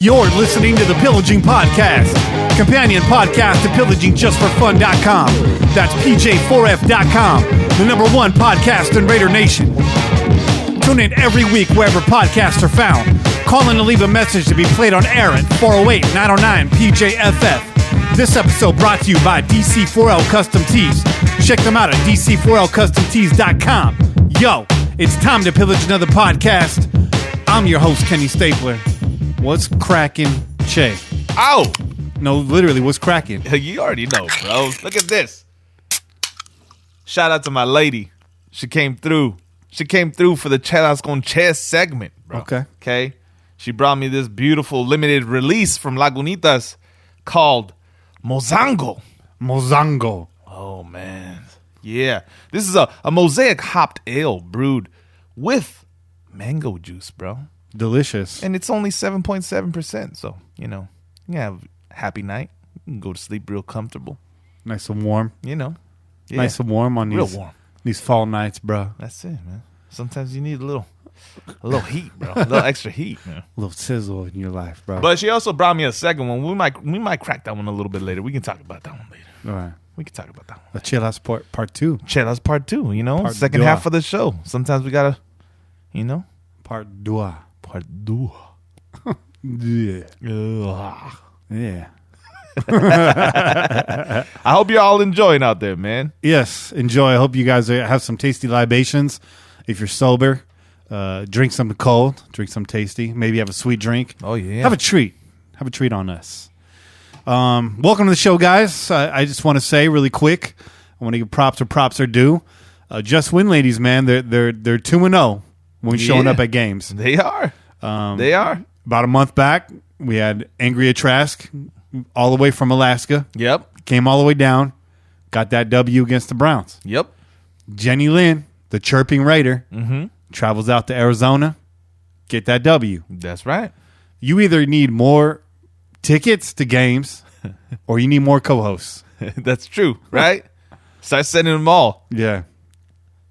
You're listening to the Pillaging Podcast, companion podcast to PillagingJustForFun.com. That's PJ4F.com, the #1 podcast in Raider Nation. Tune in every week wherever podcasts are found. Call in to leave a message to be played on air at 408-909-PJFF. This episode brought to you by DC4L Custom Tees. Check them out at DC4LCustomTees.com. Yo, it's time to pillage another podcast. I'm your host, Kenny Stapler. What's cracking, Che? Ow! No, literally, what's cracking? You already know, bro. Look at this. Shout out to my lady. She came through. She came through for the Chelas con Che segment, bro. Okay. She brought me this beautiful limited release from Lagunitas called Mozango. Mozango. Oh, man. Yeah. This is a mosaic hopped ale brewed with mango juice, bro. Delicious. And it's only 7.7%. So, you have a happy night. You can go to sleep real comfortable. Nice and warm. Yeah. Nice and warm on these fall nights, bro. That's it, man. Sometimes you need a little heat, bro. A little extra heat, man. A little sizzle in your life, bro. But she also brought me a second one. We might crack that one a little bit later. We can talk about that one later. All right. We can talk about that one. The Chelas part 2. Chelas part 2, Part second deux. half of the show. Sometimes we gotta, Part 2. Part 2. Yeah. Ugh. Yeah. I hope you're all enjoying out there, man. Yes, enjoy. I hope you guys have some tasty libations. If you're sober, drink some cold, drink some tasty. Maybe have a sweet drink. Oh, yeah. Have a treat. Have a treat on us. Welcome to the show, guys. I just want to say really quick, I want to give props where props are due. Just Win ladies, man. They're 2-0 when showing up at games. They are. They are. About a month back, we had Angria Trask all the way from Alaska. Yep. Came all the way down. Got that W against the Browns. Yep. Jenny Lynn, the chirping Raider, travels out to Arizona. Get that W. That's right. You either need more tickets to games or you need more co-hosts. That's true, right? Start sending them all. Yeah.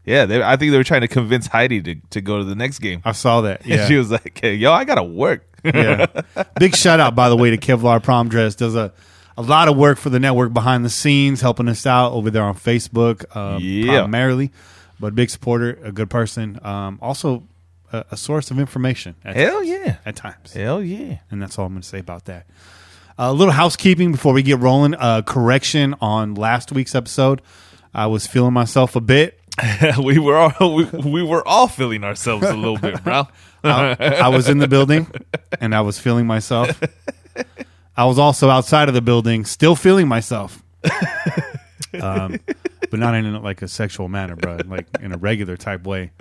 Yeah, I think they were trying to convince Heidi to go to the next game. I saw that. Yeah. And she was like, hey, yo, I got to work. Yeah. Big shout out, by the way, to Kevlar Prom Dress. Does a lot of work for the network behind the scenes, helping us out over there on Facebook primarily. But big supporter, a good person. Also a source of information. Hell yeah. At times. Hell yeah. And that's all I'm going to say about that. A little housekeeping before we get rolling. Correction on last week's episode. I was feeling myself a bit. we were all feeling ourselves a little bit, bro. I was in the building and I was feeling myself. I was also outside of the building, still feeling myself, but not in like a sexual manner, bro. Like in a regular type way.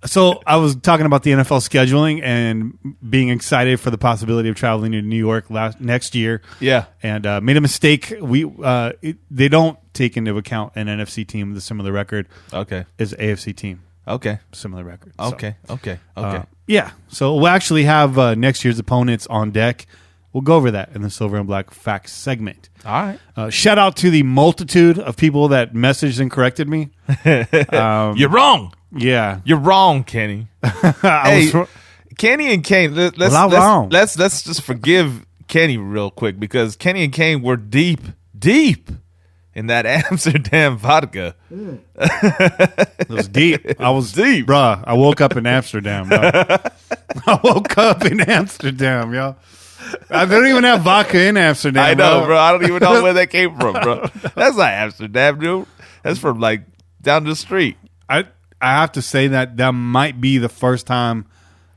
So I was talking about the NFL scheduling and being excited for the possibility of traveling to New York next year. Yeah, and made a mistake. They don't take into account an NFC team with a similar record. Okay, is AFC team. Okay, similar record. Okay, so, okay. Yeah, so we'll actually have next year's opponents on deck. We'll go over that in the Silver and Black Facts segment. All right. Shout out to the multitude of people that messaged and corrected me. You're wrong. Yeah, you're wrong, Kenny. Kenny and Kane. Let's just forgive Kenny real quick because Kenny and Kane were deep in that Amsterdam vodka. It was deep. I was deep, bruh. I woke up in Amsterdam. I woke up in Amsterdam, yo. I don't even have vodka in Amsterdam. I know, bro. I don't even know where that came from, bro. That's not Amsterdam, dude. That's from like down the street. I have to say that might be the first time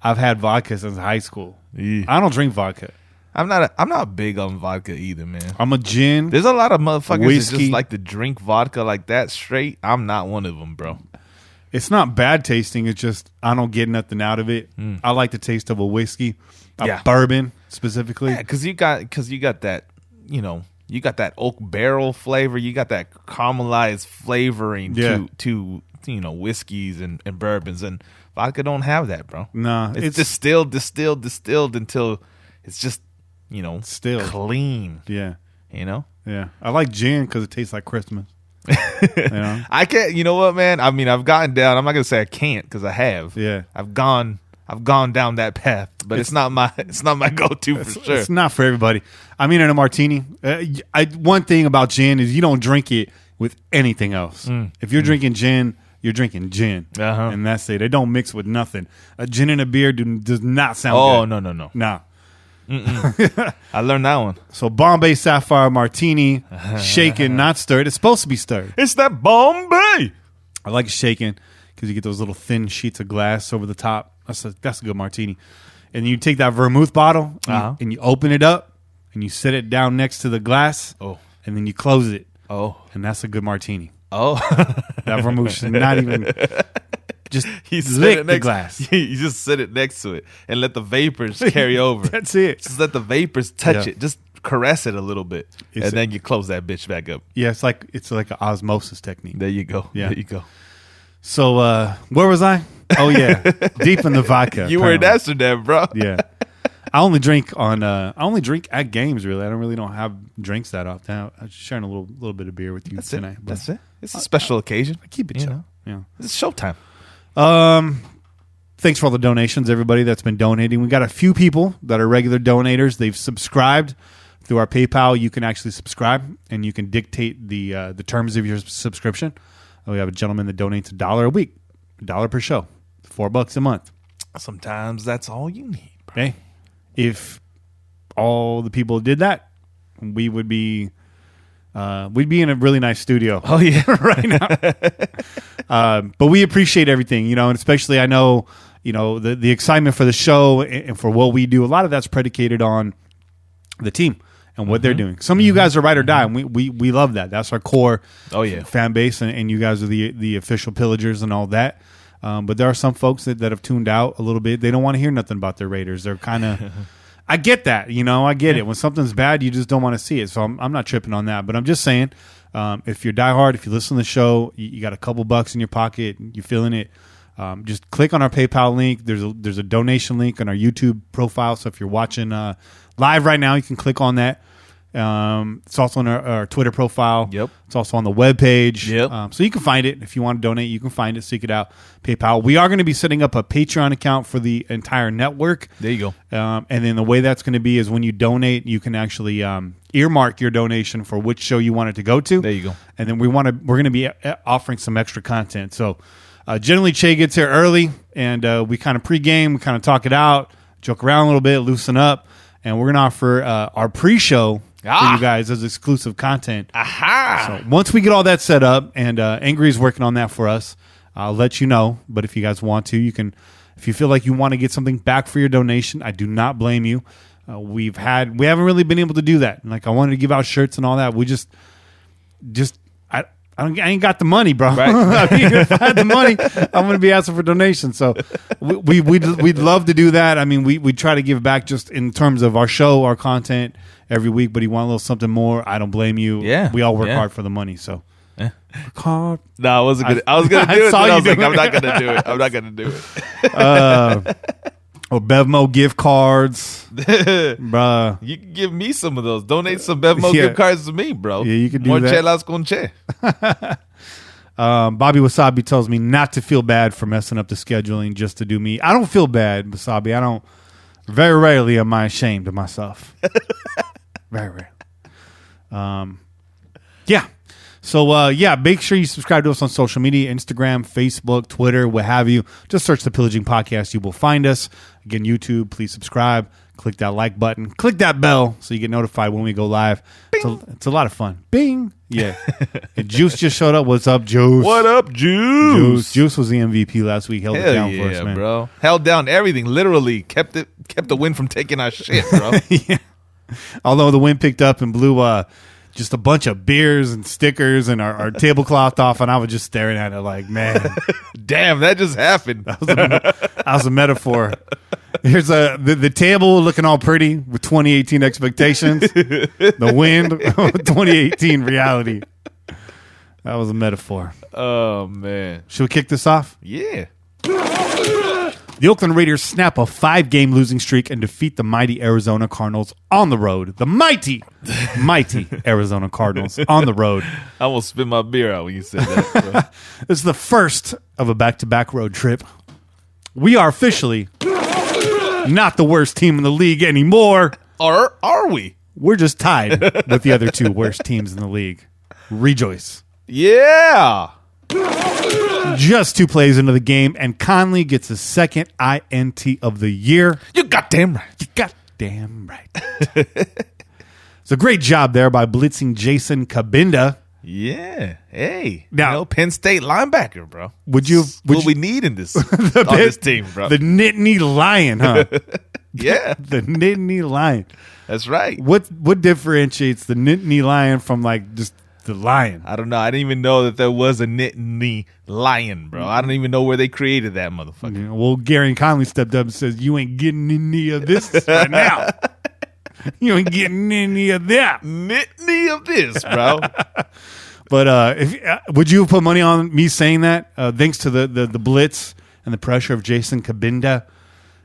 I've had vodka since high school. Yeah. I don't drink vodka. I'm not big on vodka either, man. I'm a gin. There's a lot of motherfuckers whiskey. that just like to drink vodka like that straight. I'm not one of them, bro. It's not bad tasting. It's just I don't get nothing out of it. I like the taste of a whiskey, bourbon specifically. Yeah, because you got that, you got that oak barrel flavor. You got that caramelized flavoring to whiskeys and bourbons, and vodka don't have that, bro. No, it's distilled until it's just still clean. Yeah, Yeah, I like gin because it tastes like Christmas. I can't. You know what, man? I mean, I've gotten down. I'm not gonna say I can't because I have. Yeah, I've gone I've gone down that path, but it's not my go-to for sure. It's not for everybody. I mean, in a martini, one thing about gin is you don't drink it with anything else. If you're drinking gin, you're drinking gin, and that's it. They don't mix with nothing. A gin and a beer does not sound good. Oh, no. Nah. I learned that one. So Bombay Sapphire Martini, shaken, not stirred. It's supposed to be stirred. It's that Bombay. I like it shaken because you get those little thin sheets of glass over the top. That's a good martini. And you take that vermouth bottle and you open it up and you set it down next to the glass. Oh. And then you close it. Oh. And that's a good martini. Oh. That vermouth should not even just lick the glass. You just sit it next to it and let the vapors carry over. That's it. Just let the vapors touch it. Just caress it a little bit. And then you close that bitch back up. Yeah, it's like an osmosis technique. There you go. Yeah. There you go. So where was I? Oh yeah, deep in the vodka. You were in Amsterdam, bro. Yeah, I only drink at games. Really, I don't have drinks that often. I'm just sharing a little bit of beer with you tonight. That's it. It's a special occasion. I keep it chill. Yeah, it's showtime. Thanks for all the donations, everybody that's been donating. We got a few people that are regular donators. They've subscribed through our PayPal. You can actually subscribe, and you can dictate the terms of your subscription. We have a gentleman that donates $1 a week, $1 per show, $4 a month. Sometimes that's all you need, bro. Hey, if all the people did that, we would be in a really nice studio. Oh yeah, right now. But we appreciate everything, and especially I know, the excitement for the show and for what we do. A lot of that's predicated on the team and what they're doing. Some of you guys are ride or die, and we love that. That's our core fan base, and you guys are the official pillagers and all that. But there are some folks that have tuned out a little bit. They don't want to hear nothing about their Raiders. They're kind of I get that, I get it. When something's bad, you just don't want to see it. So I'm not tripping on that. But I'm just saying, if you're diehard, if you listen to the show, you got a couple bucks in your pocket, you're feeling it, just click on our PayPal link. There's a donation link on our YouTube profile. So if you're watching live right now, you can click on that. It's also on our Twitter profile. Yep. It's also on the webpage. Yep. So you can find it. If you want to donate, you can find it. Seek it out. PayPal. We are going to be setting up a Patreon account for the entire network. There you go. And then the way that's going to be is when you donate, you can actually earmark your donation for which show you want it to go to. There you go. And then we're going to be offering some extra content. So generally, Che gets here early, and we kind of pregame, we kind of talk it out, joke around a little bit, loosen up, and we're going to offer our pre-show for you guys as exclusive content. Aha! So once we get all that set up, and Angry's working on that for us, I'll let you know. But if you guys want to, you can. If you feel like you want to get something back for your donation, I do not blame you. We haven't really been able to do that. Like I wanted to give out shirts and all that. We just I ain't got the money, bro. Right. I mean, if I had the money, I'm going to be asking for donations. So we'd love to do that. I mean, we try to give back just in terms of our show, our content every week. But you want a little something more? I don't blame you. Yeah, we all work hard for the money. So work hard. No, I wasn't gonna. I was gonna do it. But I was like, I'm not gonna do it. I'm not gonna do it. Or Bevmo gift cards, bruh. You can give me some of those. Donate some Bevmo gift cards to me, bro. Yeah, you can do More that. chelas con che. Bobby Wasabi tells me not to feel bad for messing up the scheduling just to do me. I don't feel bad, Wasabi. I don't. Very rarely am I ashamed of myself. Very rarely. Yeah. So, make sure you subscribe to us on social media, Instagram, Facebook, Twitter, what have you. Just search the Pillaging Podcast. You will find us. Again, YouTube, please subscribe. Click that like button. Click that bell so you get notified when we go live. It's a lot of fun. Bing. Yeah. And Juice just showed up. What's up, Juice? What up, Juice? Juice was the MVP last week. Held it down for us, man. Bro. Held down everything. Literally kept the wind from taking our shit, bro. Yeah. Although the wind picked up and blew just a bunch of beers and stickers and our tablecloth off, and I was just staring at it like, man. Damn, that just happened. That was a metaphor. Here's the table looking all pretty with 2018 expectations. The wind, 2018 reality. That was a metaphor. Oh, man. Should we kick this off? Yeah. The Oakland Raiders snap a 5-game losing streak and defeat the mighty Arizona Cardinals on the road. The mighty Arizona Cardinals on the road. I almost spit my beer out when you said that, bro. This is the first of a back-to-back road trip. we are officially not the worst team in the league anymore. Or are we? We're just tied with the other two worst teams in the league. Rejoice. Yeah. Just 2 plays into the game, and Conley gets his second INT of the year. You goddamn right. You goddamn right. It's a great job there by blitzing Jason Kabinda. Yeah. Hey. Now, Penn State linebacker, bro. What we need in this on this team, bro? The Nittany Lion, huh? Yeah. The Nittany Lion. That's right. What differentiates the Nittany Lion from like just the lion? I don't know. I didn't even know that there was a Nittany Lion, bro. I don't even know where they created that motherfucker. Yeah, well, Gary Conley stepped up and says, "You ain't getting any of this right now. You ain't getting any of that. Nittany of this, bro." But would you have put money on me saying that? Thanks to the blitz and the pressure of Jason Kabinda.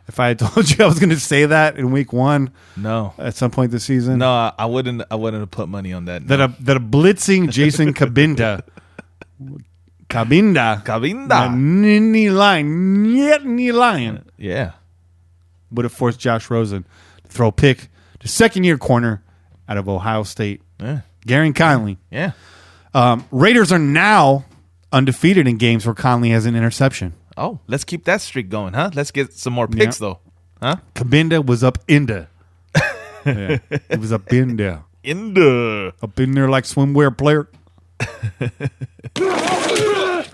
If I had told you I was going to say that in week 1, no, at some point this season, no, I wouldn't have put money on that. No. That a blitzing Jason Kabinda, Nittany Lion, yeah, would have forced Josh Rosen to throw a pick to second-year corner out of Ohio State. Yeah, Gary Conley. Yeah. Raiders are now undefeated in games where Conley has an interception. Oh, let's keep that streak going, huh? Let's get some more picks, though. Huh? Kabinda was up in there. Yeah, he was up in there. Up in there like swimwear player.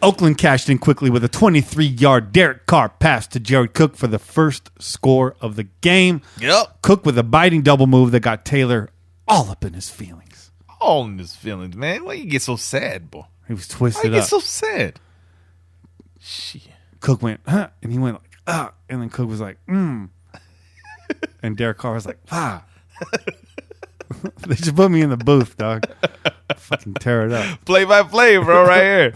Oakland cashed in quickly with a 23-yard Derek Carr pass to Jared Cook for the first score of the game. Yep. Cook with a biting double move that got Taylor all up in his feelings. All in his feelings, man. Why you get so sad, boy? He was twisted up. Why you get so sad? Shit. Cook went, huh? And he went like, and then Cook was like, And Derek Carr was like, They just put me in the booth, dog. Fucking tear it up. Play by play, bro, right here.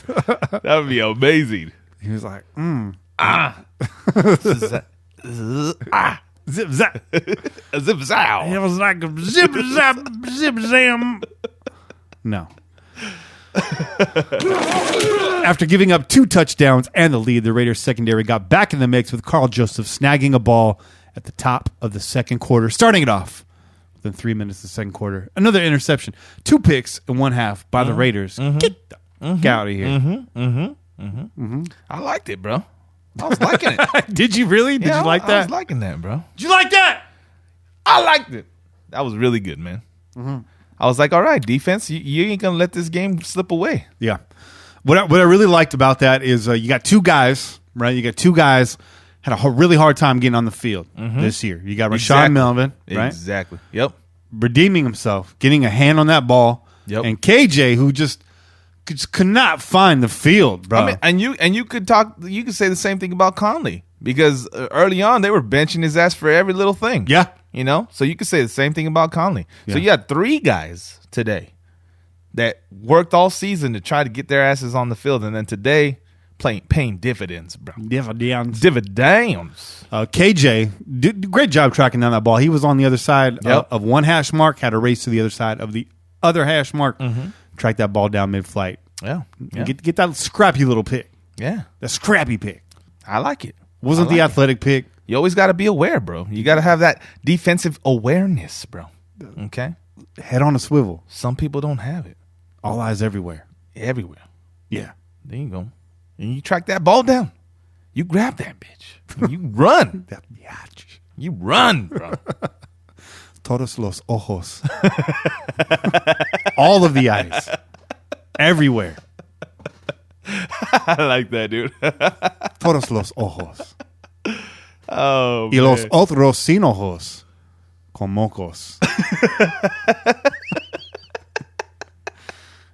That would be amazing. He was like, Zip zap. Zip zow. It was like a zip zap, zip zam. No. After giving up 2 touchdowns and the lead, the Raiders secondary got back in the mix with Carl Joseph snagging a ball at the top of the second quarter, starting it off within 3 minutes of the second quarter. Another interception. 2 picks in 1 half by the Raiders. Get the fuck out of here. I liked it, bro. I was liking it. Did you really? Did you like that? I was liking that, bro. Did you like that? I liked it. That was really good, man. I was like, all right, defense, you ain't going to let this game slip away. Yeah. What I really liked about that is you got 2 guys, right? You got 2 guys had a really hard time getting on the field this year. You got Rashawn Melvin, right? Exactly. Yep. Redeeming himself, getting a hand on that ball. Yep. And KJ, who just could not find the field, bro. I mean, and you could say the same thing about Conley because early on they were benching his ass for every little thing. Yeah. You know? So you could say the same thing about Conley. Yeah. So you had 3 guys today that worked all season to try to get their asses on the field, and then today paying dividends, bro. Dividends. KJ did great job tracking down that ball. He was on the other side of 1 hash mark, had a race to the other side of the other hash mark, track that ball down mid-flight. Yeah. Get that scrappy little pick. Yeah. The scrappy pick. I like it. Wasn't the athletic pick. You always got to be aware, bro. You got to have that defensive awareness, bro. Okay? Head on a swivel. Some people don't have it. All eyes everywhere. Everywhere. Yeah. There you go. And you track that ball down. You grab that bitch. You run. You run, bro. Todos los ojos. All of the eyes. Everywhere. I like that, dude. Todos los ojos. Oh, y man. los otros sin ojos. Con mocos.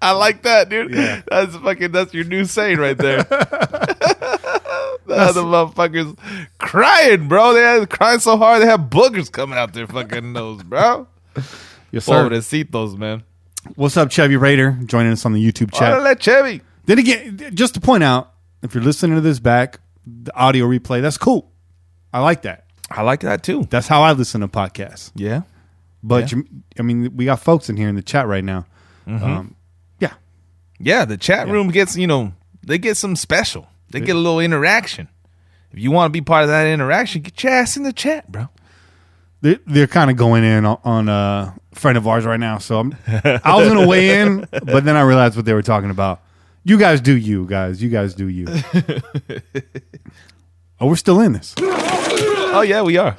I like that, dude. Yeah. That's your new saying right there. The other motherfuckers crying, bro. They're crying so hard they have boogers coming out their fucking nose, bro. Yes, sir. Pobrecitos, man. What's up, Chevy Raider? Joining us on the YouTube chat. Hola, Chevy. Then again, just to point out, if you're listening to this back, the audio replay, that's cool. I like that. I like that too. That's how I listen to podcasts. Yeah. But, we got folks in here in the chat right now. Yeah, the chat room gets, they get some special. They get a little interaction. If you want to be part of that interaction, get your ass in the chat, bro. They're kind of going in on a friend of ours right now. So I was going to weigh in, but then I realized what they were talking about. You guys do you, guys. You guys do you. Oh, we're still in this. Oh, yeah, we are.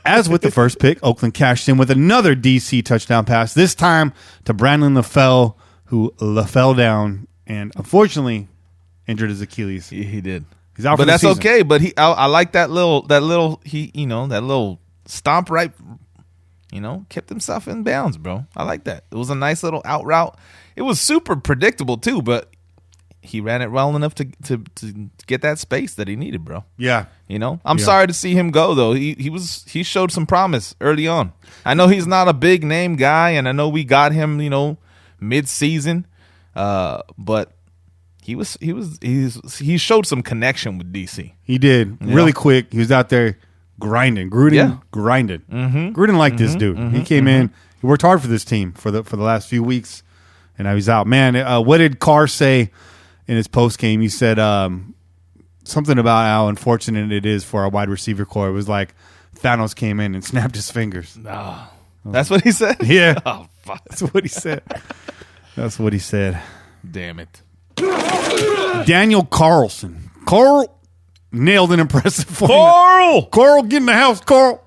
As with the first pick, Oakland cashed in with another DC touchdown pass, this time to Brandon LaFell, who fell down and unfortunately injured his Achilles. He did. He's out but for the that's season. okay. But I like that little that little stomp right, kept himself in bounds, bro. I like that. It was a nice little out route. It was super predictable too, but he ran it well enough to get that space that he needed, bro. Yeah. I'm sorry to see him go though. He showed some promise early on. I know he's not a big name guy, and I know we got him, mid-season. But he showed some connection with DC. He did. Really quick. He was out there grinding. Grinding. Mm-hmm. Gruden liked this dude. He came in. He worked hard for this team for the last few weeks, and now he's out. Man, what did Carr say in his post game? He said something about how unfortunate it is for our wide receiver core. It was like Thanos came in and snapped his fingers. Oh, that's what he said? Yeah. Oh, fuck. That's what he said. That's what he said. Damn it. Daniel Carlson. Carl nailed an impressive 49. Carl, get in the house, Carl.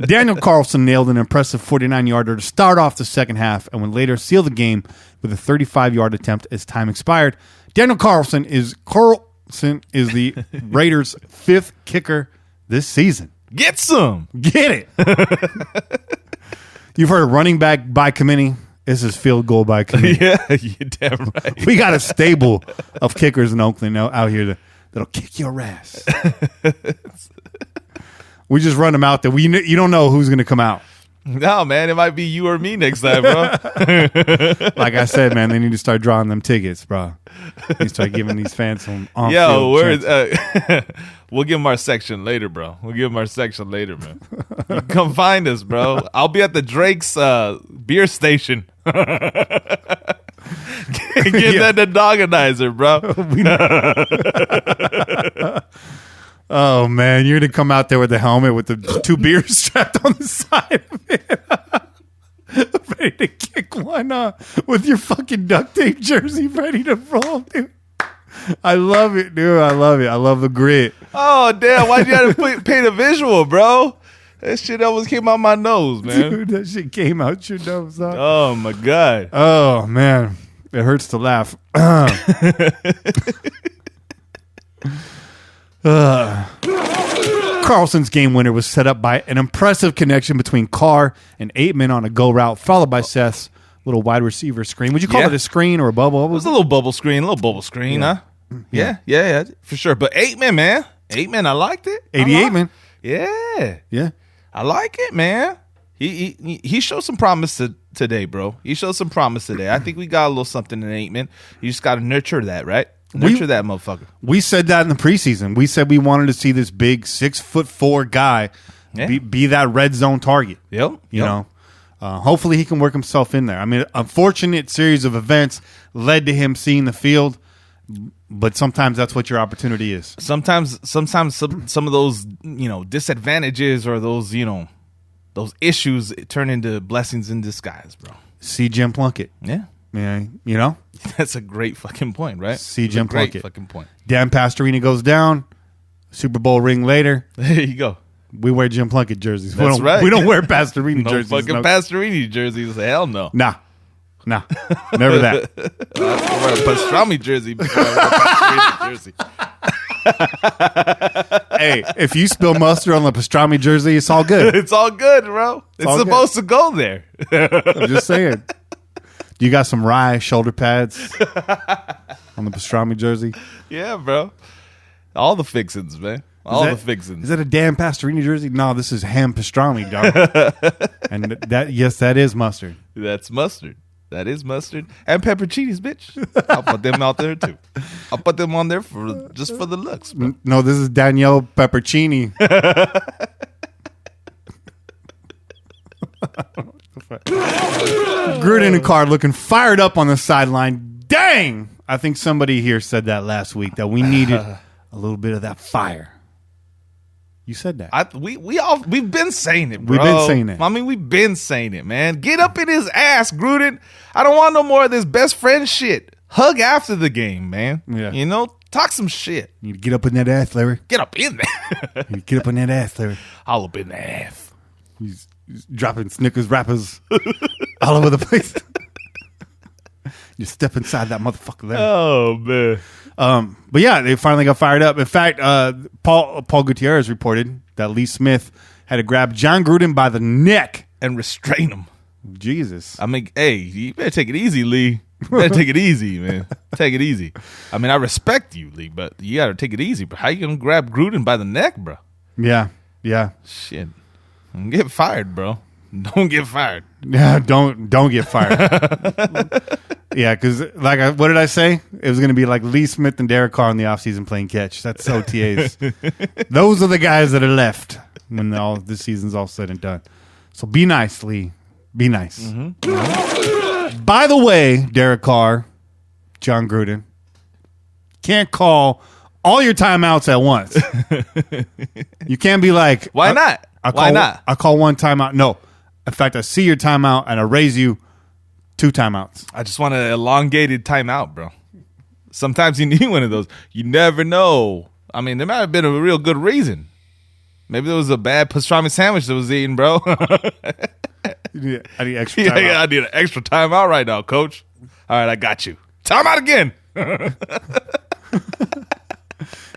Daniel Carlson nailed an impressive 49-yarder to start off the second half and would later seal the game with a 35-yard attempt as time expired. Daniel Carlson is the Raiders' fifth kicker this season. Get some. Get it. You've heard of running back by committee. This is field goal by committee. Yeah, you're damn right. We got a stable of kickers in Oakland out here that'll kick your ass. We just run them out there. You don't know who's going to come out. No, man, it might be you or me next time, bro. Like I said, man, they need to start drawing them tickets, bro. They need to start giving these fans some on-field we'll give them our section later, bro. We'll give them our section later, man. You can come find us, bro. I'll be at the Drake's beer station. Get that the Doganizer, bro. Oh, man, you're going to come out there with the helmet with the two beers strapped on the side of it. Ready to kick one with your fucking duct tape jersey ready to roll, dude. I love it, dude. I love it. I love the grit. Oh, damn. Why'd you have to paint a visual, bro? That shit almost came out my nose, man. Dude, that shit came out your nose. Huh? Oh, my God. Oh, man. It hurts to laugh. Carlson's game winner was set up by an impressive connection between Carr and Aitman on a go route, followed by Seth's little wide receiver screen. Would you call it a screen or a bubble? It was a little bubble screen, huh? Yeah, for sure. But Aitman, man. Aitman, I liked it. 88, man. Yeah. I like it, man. He showed some promise today, bro. He showed some promise today. I think we got a little something in Aitman. You just got to nurture that, right? Nurture that motherfucker. We said that in the preseason. We said we wanted to see this big 6'4" guy be that red zone target. Yep. You know, hopefully he can work himself in there. I mean, a fortunate series of events led to him seeing the field, but sometimes that's what your opportunity is. Sometimes some of those disadvantages or those those issues turn into blessings in disguise, bro. See Jim Plunkett. Yeah. Yeah, That's a great fucking point, right? See Jim Plunkett. Great fucking point. Dan Pastorini goes down. Super Bowl ring later. There you go. We wear Jim Plunkett jerseys. That's right. We don't wear Pastorini jerseys. Fucking Pastorini jerseys. Hell no. Nah. Never that. I wear a pastrami jersey before I wear a Pastorini jersey. Hey, if you spill mustard on the pastrami jersey, it's all good. It's all good, bro. It's supposed to go there. I'm just saying. Do you got some rye shoulder pads on the pastrami jersey? Yeah, bro. All the fixins, man. The fixins. Is that a Dan Pastorini jersey? No, this is ham pastrami, dog. And that is mustard. That's mustard. That is mustard. And pepperoncinis, bitch. I'll put them out there, too. I'll put them on there just for the looks, bro. No, this is Danielle Peppercini. Gruden and Carr looking fired up on the sideline. Dang! I think somebody here said that last week, that we needed a little bit of that fire. You said that. We've been saying it, bro. We've been saying it. I mean, we've been saying it, man. Get up in his ass, Gruden. I don't want no more of this best friend shit. Hug after the game, man. Yeah. You know, talk some shit. You need to get up in that ass, Larry. Get up in there. You need to get up in that ass, Larry. All up in the ass. He's dropping Snickers wrappers all over the place. You step inside that motherfucker there. Oh, man. But yeah, they finally got fired up. In fact, Paul Gutierrez reported that Lee Smith had to grab John Gruden by the neck and restrain him. Jesus. I mean, hey, you better take it easy, Lee. You better take it easy, man. Take it easy. I mean, I respect you, Lee, but you got to take it easy. Bro. How you going to grab Gruden by the neck, bro? Yeah. Shit. Don't get fired, bro. Don't get fired. Yeah, don't get fired. Yeah, because what did I say? It was going to be like Lee Smith and Derek Carr in the offseason playing catch. That's OTAs. Those are the guys that are left when this season's all said and done. So be nice, Lee. Be nice. Mm-hmm. By the way, Derek Carr, John Gruden, can't call all your timeouts at once. You can't be like, why not? Why not? I call one timeout. No. In fact, I see your timeout and I raise you 2 timeouts. I just want an elongated timeout, bro. Sometimes you need one of those. You never know. I mean, there might have been a real good reason. Maybe there was a bad pastrami sandwich that was eaten, bro. I need extra timeout. Yeah, I need an extra timeout right now, coach. All right, I got you. Timeout again.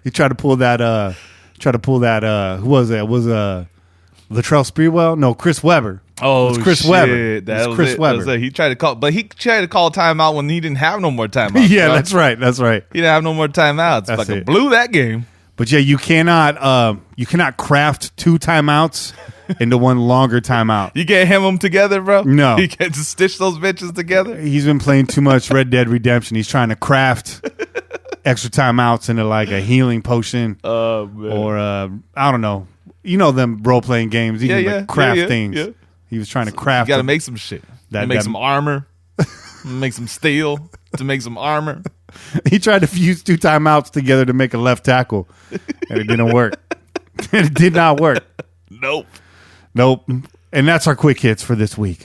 He tried to pull that, who was that? Was Latrell Sprewell? No, Chris Webber. Oh, it was Chris shit. Webber. That was Chris Webber. He tried to call, but he tried to call a timeout when he didn't have no more timeouts. Yeah, bro. That's right. He didn't have no more timeouts. That's Fucking it. blew that game. But yeah, you cannot craft 2 timeouts into one longer timeout. You can't hem them together, bro? No. You can't just stitch those bitches together? He's been playing too much Red Dead Redemption. He's trying to craft extra timeouts into like a healing potion. Oh, man. Or, I don't know. You know them role-playing games. You can like craft things. Yeah. He was trying to craft. You got to make some shit. Make some armor. Make some steel to make some armor. He tried to fuse 2 timeouts together to make a left tackle, and it didn't work. It did not work. Nope. And that's our quick hits for this week.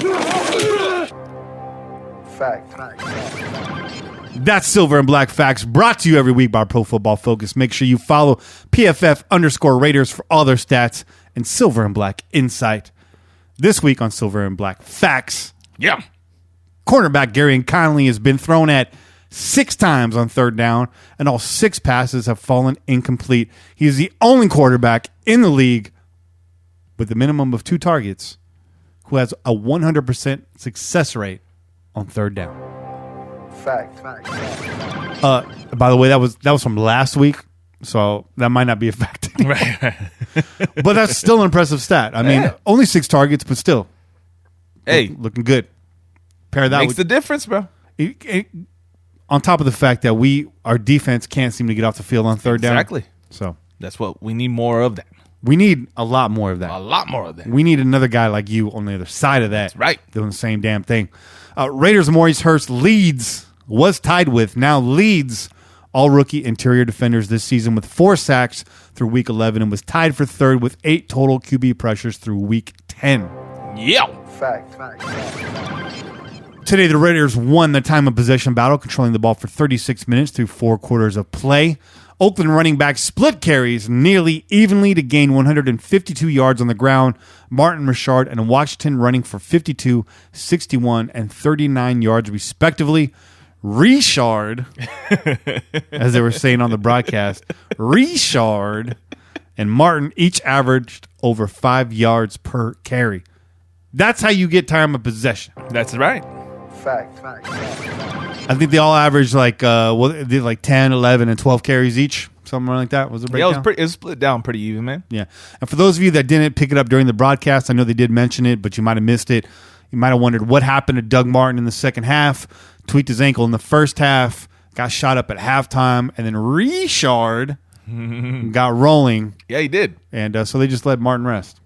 Fact. That's Silver and Black Facts, brought to you every week by Pro Football Focus. Make sure you follow PFF_Raiders for all their stats and Silver and Black Insight. This week on Silver and Black Facts, cornerback Garyon Conley has been thrown at 6 times on 3rd down, and all 6 passes have fallen incomplete. He is the only quarterback in the league with a minimum of 2 targets who has a 100% success rate on 3rd down. Fact. By the way, that was from last week, so that might not be a fact anymore. Right. But that's still an impressive stat. I mean, only 6 targets, but still, looking good. Pair that makes the difference, bro. On top of the fact that our defense can't seem to get off the field on 3rd down. Exactly. So that's what we need more of that. We need a lot more of that. A lot more of that. We need another guy like you on the other side of that. That's right. Doing the same damn thing. Raiders Maurice Hurst was tied with, now leads all rookie interior defenders this season with 4 sacks through week 11 and was tied for 3rd with 8 total QB pressures through week 10. Yeah. Fact. Today, the Raiders won the time of possession battle, controlling the ball for 36 minutes through 4 quarters of play. Oakland running back split carries nearly evenly to gain 152 yards on the ground. Martin Richard and Washington running for 52, 61, and 39 yards respectively. Richard, as they were saying on the broadcast, Richard and Martin each averaged over 5 yards per carry. That's how you get time of possession. That's right. Fact. I think they all averaged like 10, 11, and 12 carries each. Something like that was the breakdown. Yeah, it was split down pretty even, man. Yeah. And for those of you that didn't pick it up during the broadcast, I know they did mention it, but you might have missed it. You might have wondered what happened to Doug Martin in the second half. Tweaked his ankle in the first half, got shot up at halftime, and then Richard got rolling. Yeah, he did. And so they just let Martin rest.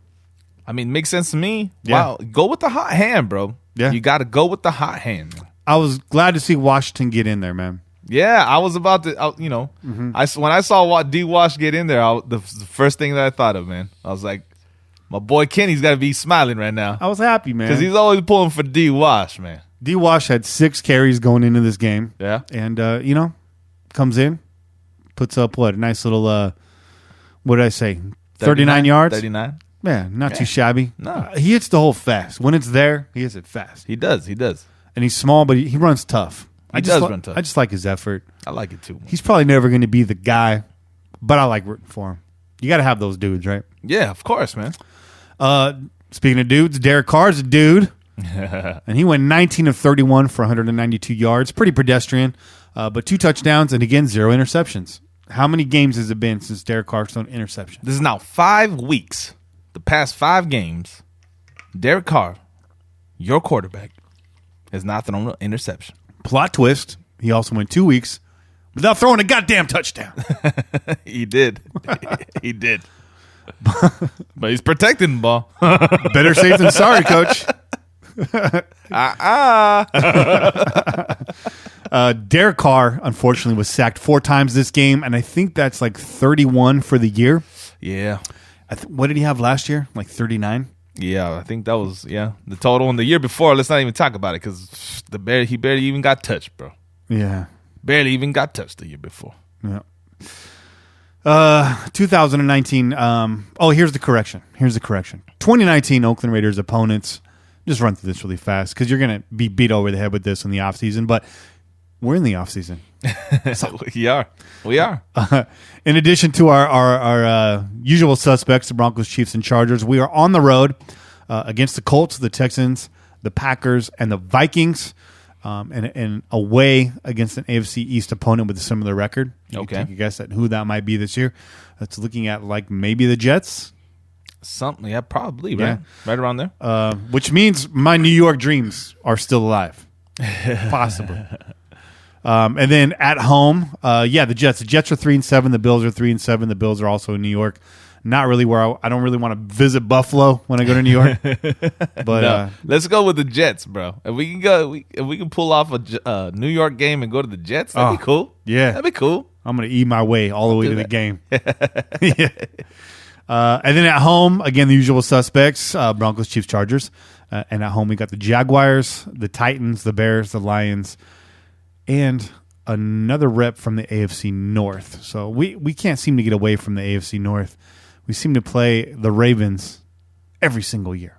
I mean, makes sense to me. Yeah. Wow. Go with the hot hand, bro. Yeah. You got to go with the hot hand. I was glad to see Washington get in there, man. Yeah, I was about to, when I saw D Wash get in there, the first thing that I thought of, man, I was like, my boy Kenny's got to be smiling right now. I was happy, man. Because he's always pulling for D Wash, man. D Wash had 6 carries going into this game. Yeah. And, comes in, puts up a nice little, what did I say, 39 yards? 39. Yeah, not too shabby. No. He hits the hole fast. When it's there, he hits it fast. He does. And he's small, but he runs tough. He does run tough. I just like his effort. I like it too. He's probably never going to be the guy, but I like rooting for him. You got to have those dudes, right? Yeah, of course, man. Speaking of dudes, Derek Carr's a dude. And he went 19 of 31 for 192 yards. Pretty pedestrian, but 2 touchdowns and, again, 0 interceptions. How many games has it been since Derek Carr's thrown an interception? This is now 5 weeks. The past 5 games, Derek Carr, your quarterback, has not thrown an interception. Plot twist, he also went 2 weeks without throwing a goddamn touchdown. He did. He did. But he's protecting the ball. Better safe than sorry, coach. Derek Carr, unfortunately, was sacked 4 times this game, and I think that's like 31 for the year. Yeah. What did he have last year? Like 39? Yeah, I think that was, the total. And the year before, let's not even talk about it because he barely even got touched, bro. Yeah. Barely even got touched the year before. Yeah. 2019. Here's the correction. 2019 Oakland Raiders opponents. Just run through this really fast because you're going to be beat over the head with this in the offseason, but we're in the offseason. So, we are. In addition to our usual suspects, the Broncos, Chiefs, and Chargers, we are on the road against the Colts, the Texans, the Packers, and the Vikings, and away against an AFC East opponent with a similar record. You can take a guess at who that might be this year. That's looking at like maybe the Jets. Something, probably, right? Yeah. Right around there. Which means my New York dreams are still alive. Possibly. And then at home, the Jets. The Jets are 3-7. The Bills are 3-7. The Bills are also in New York. Not really where I don't really want to visit Buffalo when I go to New York. But no, let's go with the Jets, bro. If we can go, if we can pull off a New York game and go to the Jets, that'd be cool. Yeah, that'd be cool. I'm gonna eat my way all the way to the game. Yeah. And then at home, again, the usual suspects, Broncos, Chiefs, Chargers. And at home, we got the Jaguars, the Titans, the Bears, the Lions, and another rep from the AFC North. So we can't seem to get away from the AFC North. We seem to play the Ravens every single year.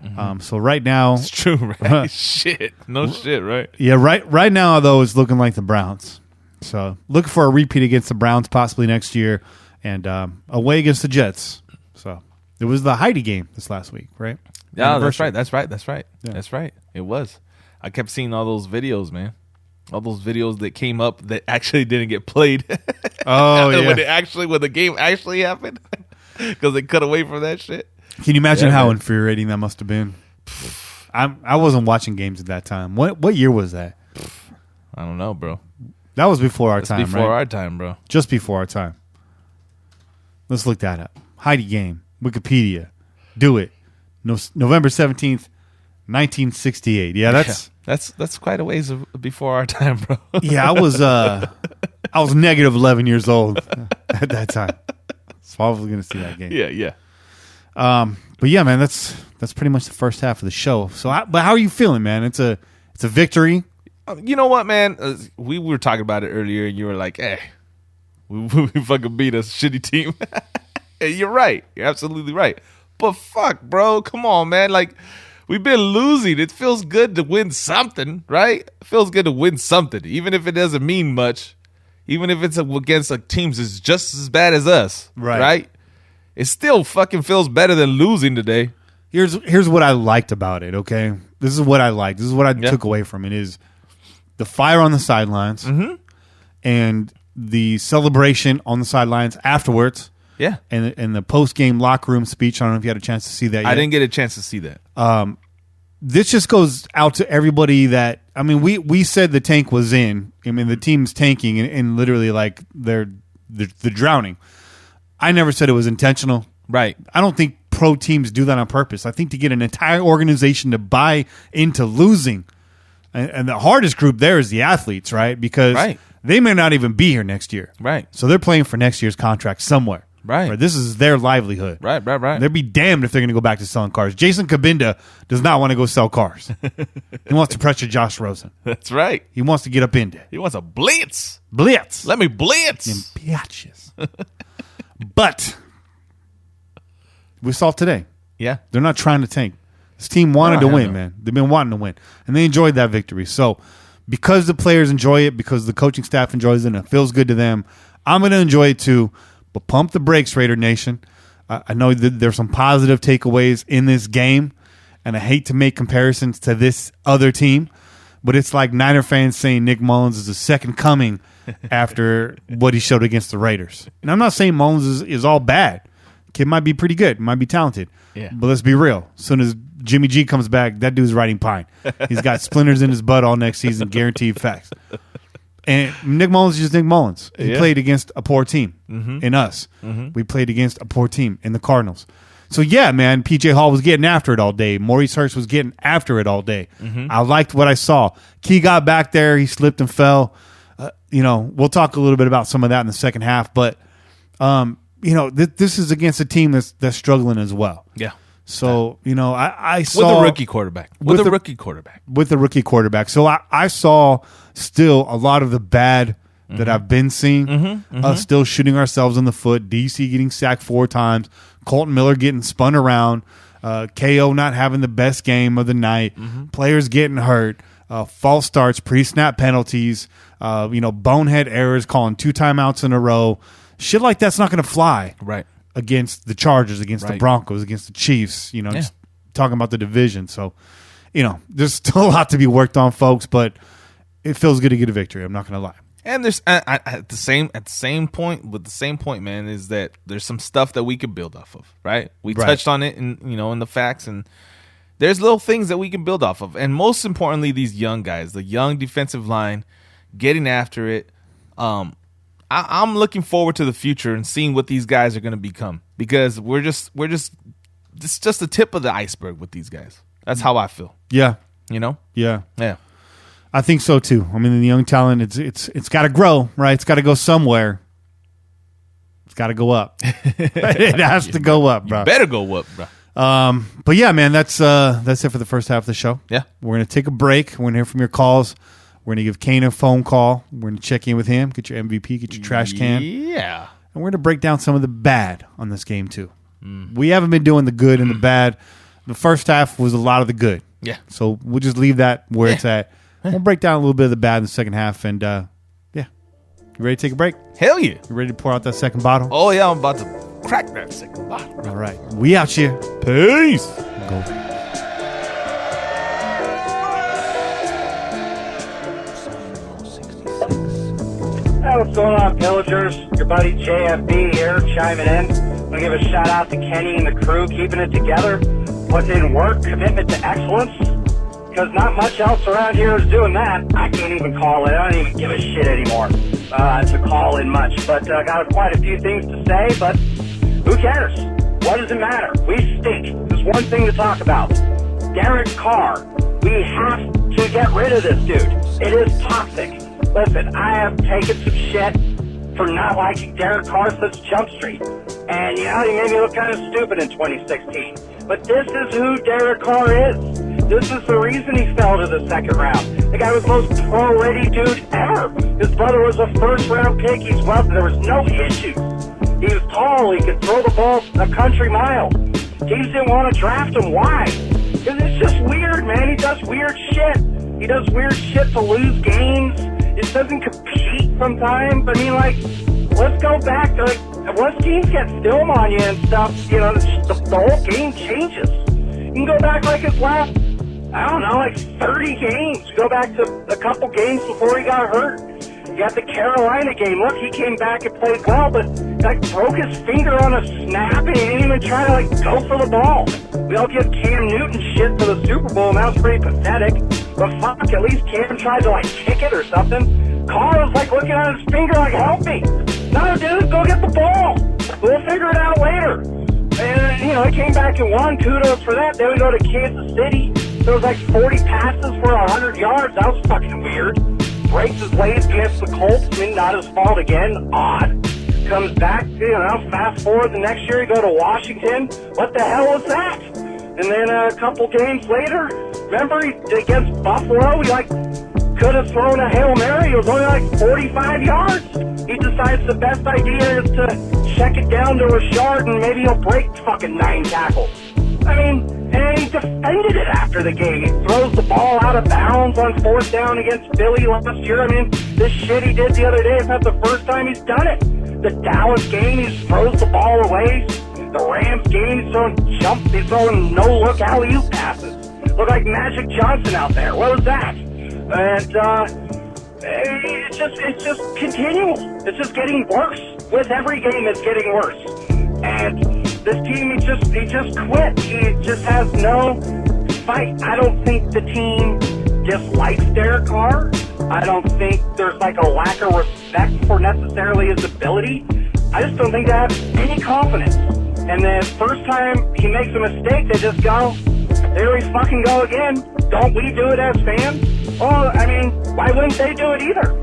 Mm-hmm. So right now... It's true, right? Shit. No shit, right? Yeah, right now, though, it's looking like the Browns. So looking for a repeat against the Browns possibly next year. And away against the Jets. So it was the Heidi game this last week, right? Yeah, that's right. Yeah. That's right. It was. I kept seeing all those videos, man. All those videos that came up that actually didn't get played. Oh, yeah. When the game actually happened. Because they cut away from that shit. Can you imagine how infuriating that must have been? I wasn't watching games at that time. What year was that? I don't know, bro. That was before our time, before right? our time, bro. Just before our time. Let's look that up. Heidi game. Wikipedia. Do it. November 17th, 1968. Yeah, that's quite a ways before our time, bro. Yeah, I was negative 11 years old at that time. So I was going to see that game. Yeah. But yeah, man, that's pretty much the first half of the show. So, but how are you feeling, man? It's a victory. You know what, man? We were talking about it earlier, and you were like, "Hey, we fucking beat a shitty team." And you're right. You're absolutely right. But fuck, bro, come on, man. Like, we've been losing. It feels good to win something, right? It feels good to win something, even if it doesn't mean much. Even if it's against teams that's just as bad as us, right? It still fucking feels better than losing today. Here's what I liked about it, okay? This is what I liked. This is what I took away from it is the fire on the sidelines and the celebration on the sidelines afterwards. Yeah. And the post-game locker room speech. I don't know if you had a chance to see that yet. I didn't get a chance to see that. This just goes out to everybody that, I mean, we said the tank was in. I mean, the team's tanking and literally like they're drowning. I never said it was intentional. Right. I don't think pro teams do that on purpose. I think to get an entire organization to buy into losing, And the hardest group there is the athletes, right? Because they may not even be here next year. Right. So they're playing for next year's contract somewhere. Right. This is their livelihood. Right. They'd be damned if they're going to go back to selling cars. Jason Kabinda does not want to go sell cars. He wants to pressure Josh Rosen. That's right. He wants to get up in there. He wants a blitz. Let me blitz. Them bitches. But we saw today. Yeah. They're not trying to tank. This team wanted to win, man. They've been wanting to win. And they enjoyed that victory. So because the players enjoy it, because the coaching staff enjoys it, and it feels good to them, I'm going to enjoy it too. But pump the brakes, Raider Nation. I know that there's some positive takeaways in this game, and I hate to make comparisons to this other team, but it's like Niner fans saying Nick Mullins is the second coming after what he showed against the Raiders. And I'm not saying Mullins is all bad. Kid might be pretty good, might be talented. Yeah. But let's be real. As soon as Jimmy G comes back, that dude's riding pine. He's got splinters in his butt all next season, guaranteed facts. And Nick Mullins is just Nick Mullins. He played against a poor team in us. We played against a poor team in the Cardinals. So, yeah, man, P.J. Hall was getting after it all day. Maurice Hurst was getting after it all day. I liked what I saw. Key got back there. He slipped and fell. We'll talk a little bit about some of that in the second half. But, this is against a team that's struggling as well. Yeah. So, I saw... With a rookie quarterback. With a rookie quarterback. So, I saw still a lot of the bad that I've been seeing. Still shooting ourselves in the foot. DC getting sacked 4 times. Colton Miller getting spun around. KO not having the best game of the night. Players getting hurt. False starts. Pre-snap penalties. Bonehead errors. Calling 2 timeouts in a row. Shit like that's not going to fly. Right. Against the Chargers, against the Broncos, against the Chiefs, just talking about the division. So, there's still a lot to be worked on, folks, but it feels good to get a victory. I'm not going to lie. And there's at the same point, man, is that there's some stuff that we could build off of, right? We touched on it in the facts, and there's little things that we can build off of. And most importantly, these young guys, the young defensive line, getting after it. I'm looking forward to the future and seeing what these guys are going to become, because it's just the tip of the iceberg with these guys. That's how I feel. Yeah. Yeah. I think so too. I mean, the young talent, it's got to grow, right? It's got to go somewhere. It's got to go up. It has to go up, bro. You better go up, bro. But yeah, man, that's it for the first half of the show. Yeah. We're going to take a break. We're going to hear from your calls. We're going to give Kane a phone call. We're going to check in with him, get your MVP, get your trash can. Yeah. And we're going to break down some of the bad on this game, too. We haven't been doing the good and the bad. The first half was a lot of the good. Yeah. So we'll just leave that where it's at. We'll break down a little bit of the bad in the second half. And, You ready to take a break? Hell yeah. You ready to pour out that second bottle? Oh, yeah. I'm about to crack that second bottle. All right. We out here. Peace. Go. Hey, what's going on, Pillagers? Your buddy JFB here, chiming in. I'm going to give a shout out to Kenny and the crew, keeping it together, putting in work, commitment to excellence, because not much else around here is doing that. I can't even call it. I don't even give a shit anymore to call in much. But I got quite a few things to say, but who cares? What does it matter? We stink. There's one thing to talk about. Derek Carr. We have to get rid of this dude. It is toxic. Listen, I have taken some shit for not liking Derek Carr since Jump Street. And, he made me look kind of stupid in 2016. But this is who Derek Carr is. This is the reason he fell to the second round. The guy was the most pro-ready dude ever. His brother was a first-round pick. He's wealthy. There was no issues. He was tall. He could throw the ball a country mile. Teams didn't want to draft him. Why? Because it's just weird, man. He does weird shit. He does weird shit to lose games. It doesn't compete sometimes. I mean, let's go back to, once teams get film on you and stuff, the whole game changes. You can go back his last, 30 games. Go back to a couple games before he got hurt. You got the Carolina game. Look, he came back and played well, but broke his finger on a snap and he didn't even try to go for the ball. We all give Cam Newton shit for the Super Bowl, and that was pretty pathetic. But fuck, at least Cam tried to kick it or something. Carr was looking at his finger help me. No, dude, go get the ball. We'll figure it out later. And, he came back and won. Kudos for that. Then we go to Kansas City. There was like 40 passes for 100 yards. That was fucking weird. Breaks his legs against the Colts. I mean, not his fault again. Odd. Comes back, fast forward the next year, he go to Washington. What the hell was that? And then a couple games later, remember against Buffalo, he could have thrown a Hail Mary. It was only 45 yards. He decides the best idea is to check it down to Rashard and maybe he'll break fucking 9 tackles. I mean, and he defended it after the game. He throws the ball out of bounds on 4th down against Philly last year. I mean, this shit he did the other day is not the first time he's done it. The Dallas game, he throws the ball away. The Rams game, he's throwing no-look alley-oop passes. Look like Magic Johnson out there. What was that? And it's just continual. It's just getting worse. With every game, it's getting worse. And this team, he just quit. He just has no fight. I don't think the team dislikes Derek Carr. I don't think there's a lack of respect for necessarily his ability. I just don't think they have any confidence. And the first time he makes a mistake, they just go, there we fucking go again. Don't we do it as fans? Well, I mean, why wouldn't they do it either?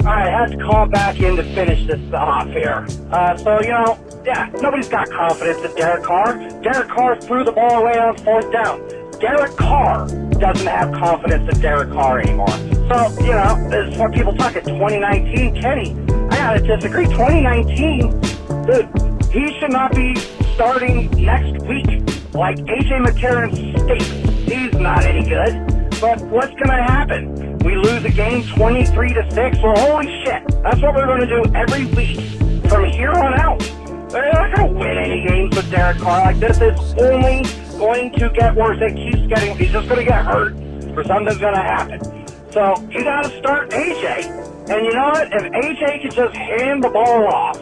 I had to call back in to finish this off here. Nobody's got confidence in Derek Carr. Derek Carr threw the ball away on 4th down. Derek Carr doesn't have confidence in Derek Carr anymore. So, this is what people talk at 2019 Kenny. I gotta disagree. 2019, dude, he should not be starting next week like AJ McCarron stinks. He's not any good. But what's gonna happen? We lose a game 23-6. Well, holy shit. That's what we're gonna do every week from here on out. They're not gonna win any games with Derek Carr like this. It's only going to get worse. He's just gonna get hurt or something's gonna happen. So you gotta start AJ. And you know what? If AJ could just hand the ball off,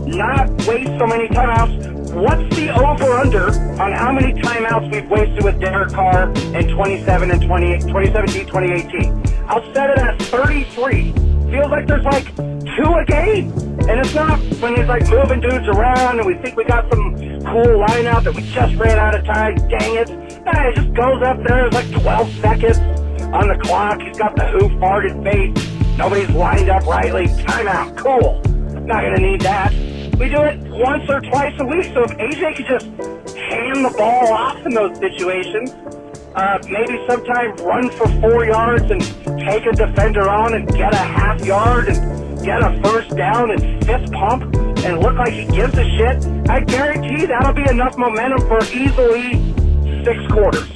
not waste so many timeouts, what's the over-under on how many timeouts we've wasted with Derek Carr in 2017, 2018? I'll set it at 33. Feels like there's 2 a game. And it's not when he's moving dudes around and we think we got some cool lineup that we just ran out of time. Dang it. Nah, he just goes up there. There's 12 seconds on the clock. He's got the who farted face. Nobody's lined up rightly. Timeout. Cool. Not going to need that. We do it once or twice a week. So if AJ could just hand the ball off in those situations, maybe sometime run for 4 yards and take a defender on and get a half yard and get a first down and fist pump and look like he gives a shit, I guarantee that'll be enough momentum for easily 6 quarters.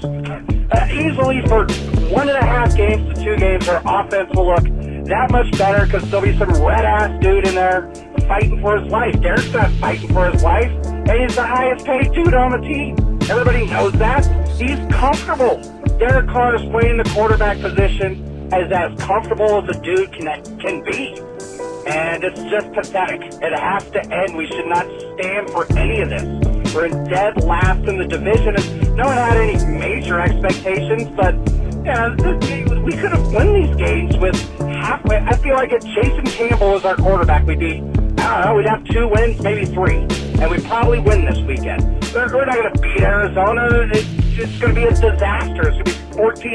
Easily for 1.5 games to 2 games, our offense will look that much better because there'll be some red-ass dude in there fighting for his life. Derek's not fighting for his life, and he's the highest paid dude on the team. Everybody knows that. He's comfortable. Derek Carr is playing the quarterback position as comfortable as a dude can be. And it's just pathetic. It has to end. We should not stand for any of this. We're in dead last in the division, and no one had any major expectations, but we could have won these games with halfway. I feel like if Jason Campbell was our quarterback, we'd be, I don't know, we'd have 2 wins, maybe 3, and we'd probably win this weekend. We're not going to beat Arizona. It's going to be a disaster. It's going to be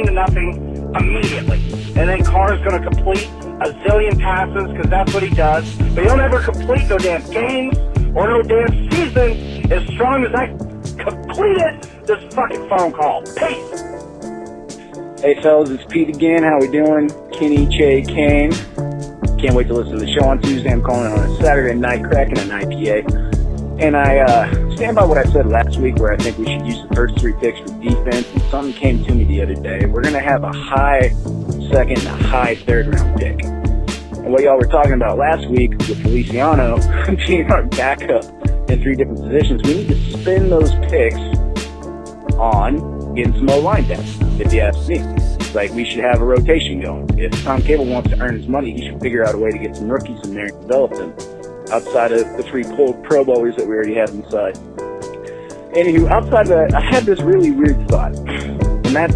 14-0 immediately, and then Carr's going to complete a zillion passes because that's what he does. But he'll never complete no damn games or no damn season as strong as I completed this fucking phone call. Peace. Hey fellas, it's Pete again. How we doing? Kenny Che Kane. Can't wait to listen to the show on Tuesday. I'm calling on a Saturday night, cracking an IPA. And I stand by what I said last week where I think we should use the first 3 picks for defense. And something came to me the other day. We're going to have a high second and a high third round pick. And what y'all were talking about last week with Feliciano being our backup in 3 different positions, we need to spend those picks on getting some O-line depth, if you ask me. We should have a rotation going. If Tom Cable wants to earn his money, he should figure out a way to get some rookies in there and develop them outside of the 3 Pro Bowlers that we already have inside. Anywho, outside of that, I had this really weird thought. And that's,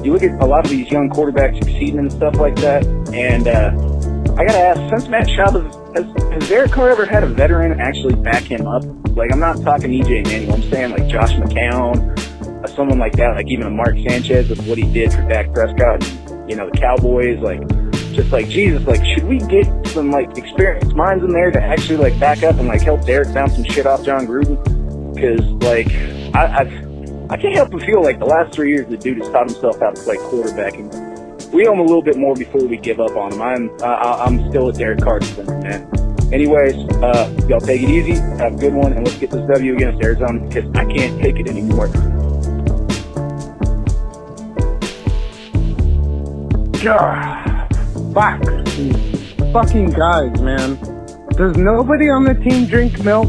you look at a lot of these young quarterbacks succeeding and stuff like that, and I gotta ask, since Matt Schaub has has Derek Carr ever had a veteran actually back him up? Like, I'm not talking EJ Manuel. I'm saying, like, Josh McCown, someone like that, like even a Mark Sanchez with what he did for Dak Prescott and, the Cowboys. Like, just like, Jesus, like, should we get some, like, experienced minds in there to actually, like, back up and, like, help Derek bounce some shit off John Gruden? Because, like, I can't help but feel like the last 3 years the dude has taught himself how to play quarterback, and we owe him a little bit more before we give up on him. I'm still a Derek Carr defender, man. Anyways, y'all take it easy, have a good one, and let's get this W against Arizona because I can't take it anymore. God, fuck these fucking guys, man. Does nobody on the team drink milk?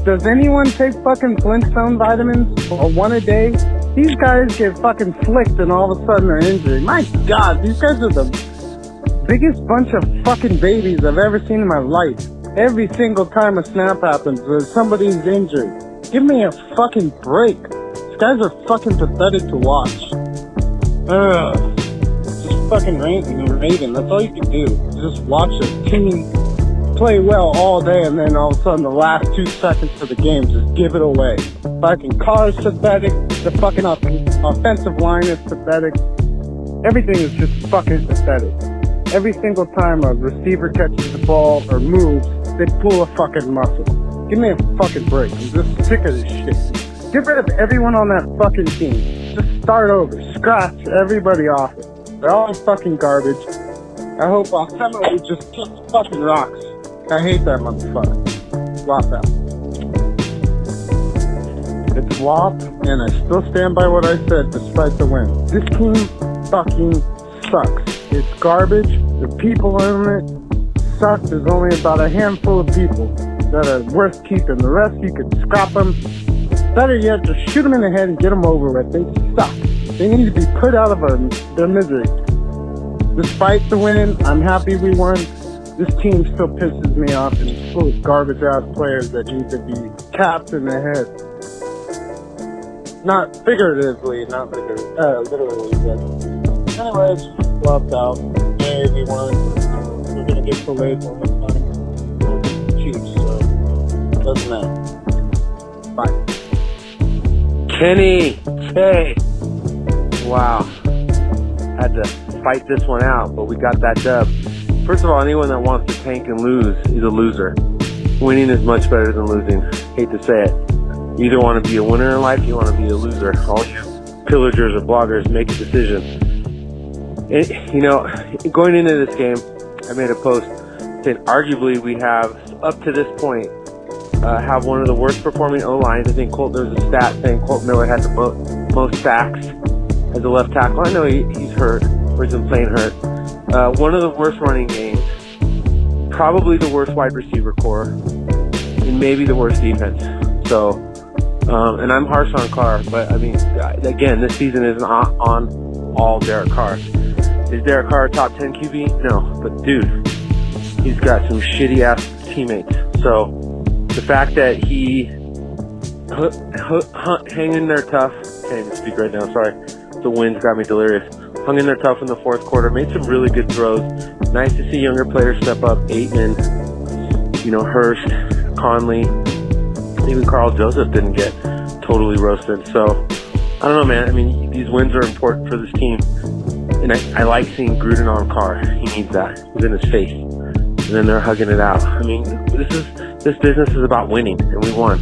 Does anyone take fucking Flintstone vitamins or one a day? These guys get fucking flicked and all of a sudden they're injured. My God, these guys are the biggest bunch of fucking babies I've ever seen in my life. Every single time a snap happens, somebody's injured. Give me a fucking break. These guys are fucking pathetic to watch. Ugh. Just fucking raving. That's all you can do. Just watch a team play well all day and then all of a sudden the last 2 seconds of the game just give it away. Fucking Carr's pathetic. The fucking offensive line is pathetic. Everything is just fucking pathetic. Every single time a receiver catches the ball or moves, they pull a fucking muscle. Give me a fucking break. I'm just sick of this shit. Get rid of everyone on that fucking team. Just start over. Scratch everybody off it. They're all fucking garbage. I hope Alcemo just kicks fucking rocks. I hate that motherfucker. Flop out. It's flop, and I still stand by what I said despite the win. This team fucking sucks. It's garbage. The people in it suck. There's only about a handful of people that are worth keeping. The rest, you could scrap them. Better yet, just shoot them in the head and get them over with. They suck. They need to be put out of their misery. Despite the win, I'm happy we won. This team still pisses me off and it's full of garbage-ass players that need to be capped in the head. Not figuratively, not literally, but anyways, flopped out. Yay, we won. We're gonna get delayed one more time. We're Chiefs, so doesn't matter. Bye. Kenny, hey. Wow. Had to fight this one out, but we got that dub. First of all, anyone that wants to tank and lose is a loser. Winning is much better than losing. Hate to say it. You either want to be a winner in life, you want to be a loser. All you pillagers or bloggers, make a decision. And, going into this game, I made a post saying arguably we have, up to this point, have one of the worst performing O-lines. I think there's a stat saying Colt Miller had the most sacks as a left tackle. I know he's hurt, or he's been playing hurt. One of the worst running games, probably the worst wide receiver core, and maybe the worst defense. So, and I'm harsh on Carr, but I mean, again, this season isn't on all Derek Carr. Is Derek Carr a top 10 QB? No, but dude, he's got some shitty ass teammates. So, the fact that he hung in there tough, can't even speak right now, sorry, the wind's got me delirious. Hung in there tough in the fourth quarter, made some really good throws. Nice to see younger players step up. Aitman, Hurst, Conley, even Carl Joseph didn't get totally roasted. So, I don't know, man. I mean, these wins are important for this team. And I like seeing Gruden on Carr. He needs that. He's in his face. And then they're hugging it out. I mean, this business is about winning, and we won.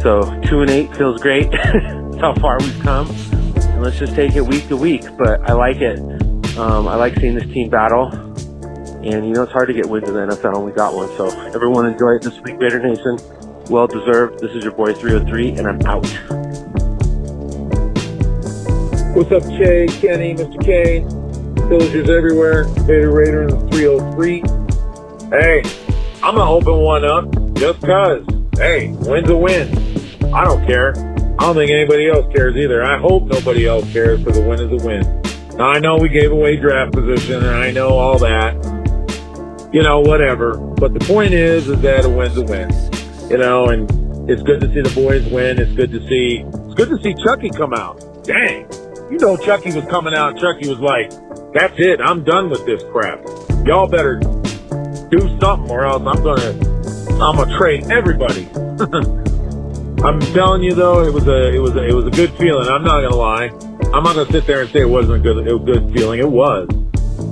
So, 2-8 feels great. That's how far we've come. And let's just take it week to week, but I like it. I like seeing this team battle. And, it's hard to get wins in the NFL, and we got one. So, everyone enjoy it this week, Raider Nation. Well deserved. This is your boy 303, and I'm out. What's up, Che, Kenny, Mr. Kane? Villagers everywhere. Raider in the 303. Hey, I'm going to open one up just because. Hey, win's a win. I don't care. I don't think anybody else cares either. I hope nobody else cares, because a win is a win. Now, I know we gave away draft position, and I know all that. Whatever. But the point is that a win's a win. And it's good to see the boys win. It's good to see Chucky come out. Dang. Chucky was coming out. Chucky was like, that's it. I'm done with this crap. Y'all better do something, or else I'm gonna trade everybody. I'm telling you though, it was a good feeling. I'm not gonna lie. I'm not gonna sit there and say it wasn't a good feeling. It was.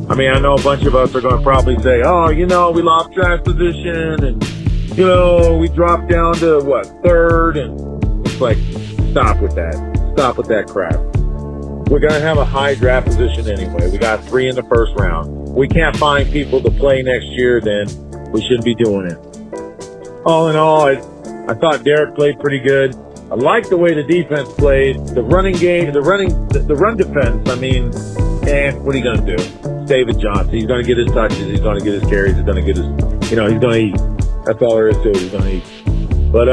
I mean, I know a bunch of us are gonna probably say, oh, we lost draft position, and we dropped down to third, and it's like, stop with that crap. We're gonna have a high draft position anyway. We got 3 in the first round. We can't find people to play next year, then we shouldn't be doing it. All in all, I thought Derek played pretty good. I liked the way the defense played. The running game, the run defense, I mean, what are you going to do? David Johnson, he's going to get his touches, he's going to get his carries, he's going to get his, he's going to eat. That's all there is to it, he's going to eat. But,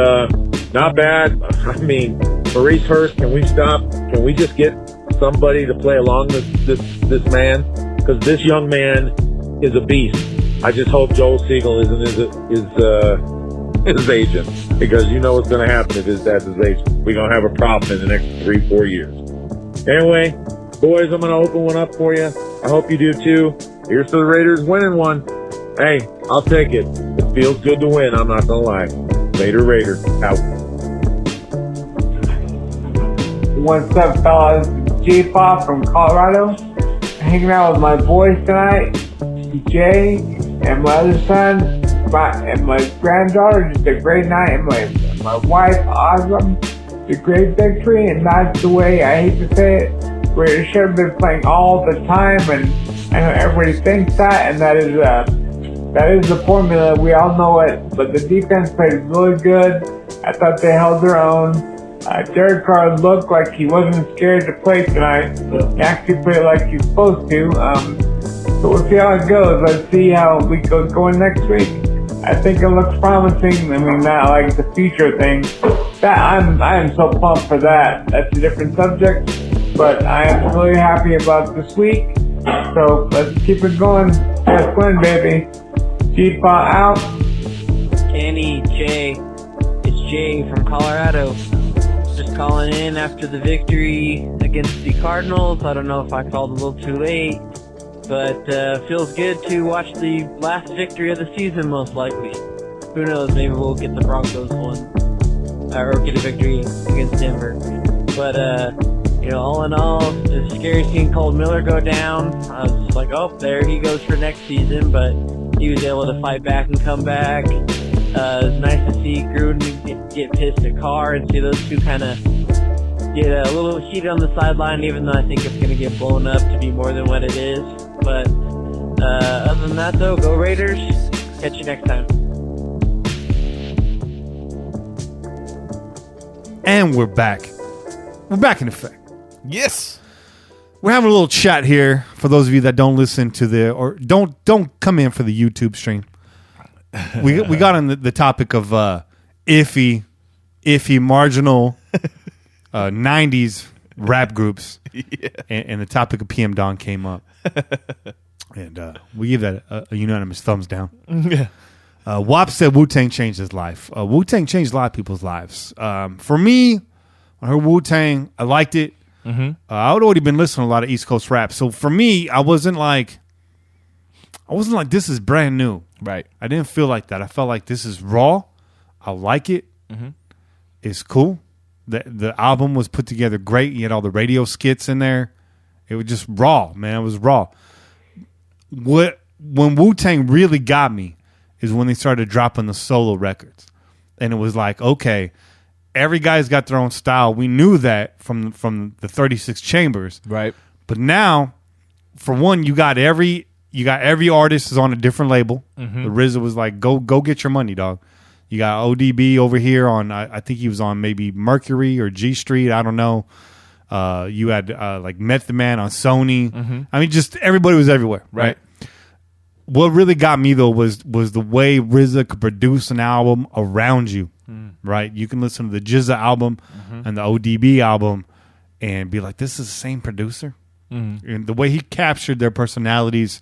not bad. I mean, Maurice Hurst, can we just get somebody to play along this man? Because this young man is a beast. I just hope Joel Siegel isn't his agent, because you know what's going to happen if that's his agent. We're going to have a problem in the next 3-4 years. Anyway, boys, I'm going to open one up for you. I hope you do too. Here's to the Raiders winning one. Hey, I'll take it. It feels good to win, I'm not going to lie. Later, Raiders. Out. What's up, fellas? G-Pop from Colorado. Hanging out with my boys tonight, Jay, and my other son, and my granddaughter. Just a great night, and my wife, awesome. It's a great victory, and that's the way, I hate to say it, we should have been playing all the time, and I know everybody thinks that, and that is the formula. We all know it, but the defense played really good. I thought they held their own. Derek Carr looked like he wasn't scared to play tonight. He actually played like he's supposed to. So we'll see how it goes. Let's see how we go going next week. I think it looks promising. I mean, not like the future thing. That I am so pumped for that. That's a different subject, but I am really happy about this week. So let's keep it going. Let's win, baby. G-Paw out. Kenny, Jay. It's Jay from Colorado. Just calling in after the victory against the Cardinals. I don't know if I called a little too late, but feels good to watch the last victory of the season, most likely. Who knows, maybe we'll get the Broncos one, or get a victory against Denver. But, all in all, it's scary seeing Cole Miller go down. I was just like, oh, there he goes for next season, but he was able to fight back and come back. It's nice to see Gruden get pissed at Carr and see those two kind of get a little heated on the sideline, even though I think it's going to get blown up to be more than what it is. But other than that, though, go Raiders. Catch you next time. And we're back. We're back in effect. Yes. We're having a little chat here for those of you that don't listen to or don't come in for the YouTube stream. We got on the topic of iffy marginal 90s rap groups, yeah. and the topic of PM Dawn came up, and we give that a unanimous thumbs down. Yeah. WAP said Wu-Tang changed his life. Wu-Tang changed a lot of people's lives. For me, when I heard Wu-Tang, I liked it. Mm-hmm. I had already been listening to a lot of East Coast rap, so for me, I wasn't like this is brand new. Right. I didn't feel like that. I felt like this is raw. I like it. Mm-hmm. It's cool. The album was put together great. You had all the radio skits in there. It was just raw, man. It was raw. When Wu-Tang really got me is when they started dropping the solo records. And it was like, okay, every guy's got their own style. We knew that from the 36 Chambers. Right. But now, for one, you got every artist is on a different label. Mm-hmm. The RZA was like, go get your money, dog. You got ODB over here on, I think he was on maybe Mercury or G Street. I don't know. You had like Method Man on Sony. Mm-hmm. I mean, just everybody was everywhere. Right. What really got me though was the way RZA could produce an album around you. Right. You can listen to the GZA album and the ODB album and be like, this is the same producer. Mm-hmm. And the way he captured their personalities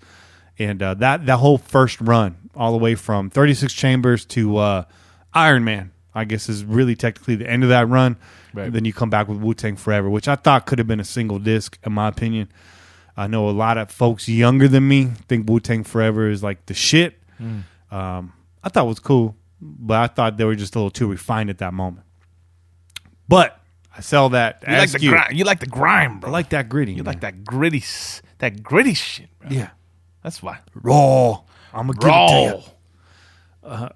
and that whole first run all the way from 36 Chambers to Iron Man, I guess is really technically the end of that run. Right. Then you come back with Wu-Tang Forever, which I thought could have been a single disc in my opinion. I know a lot of folks younger than me think Wu-Tang Forever is like the shit. I thought was cool, but I thought they were just a little too refined at that moment. But I sell that. You like the grime, bro. I like that gritty. You like that gritty shit, bro. Yeah. That's why. Raw. I'm going to give it to you.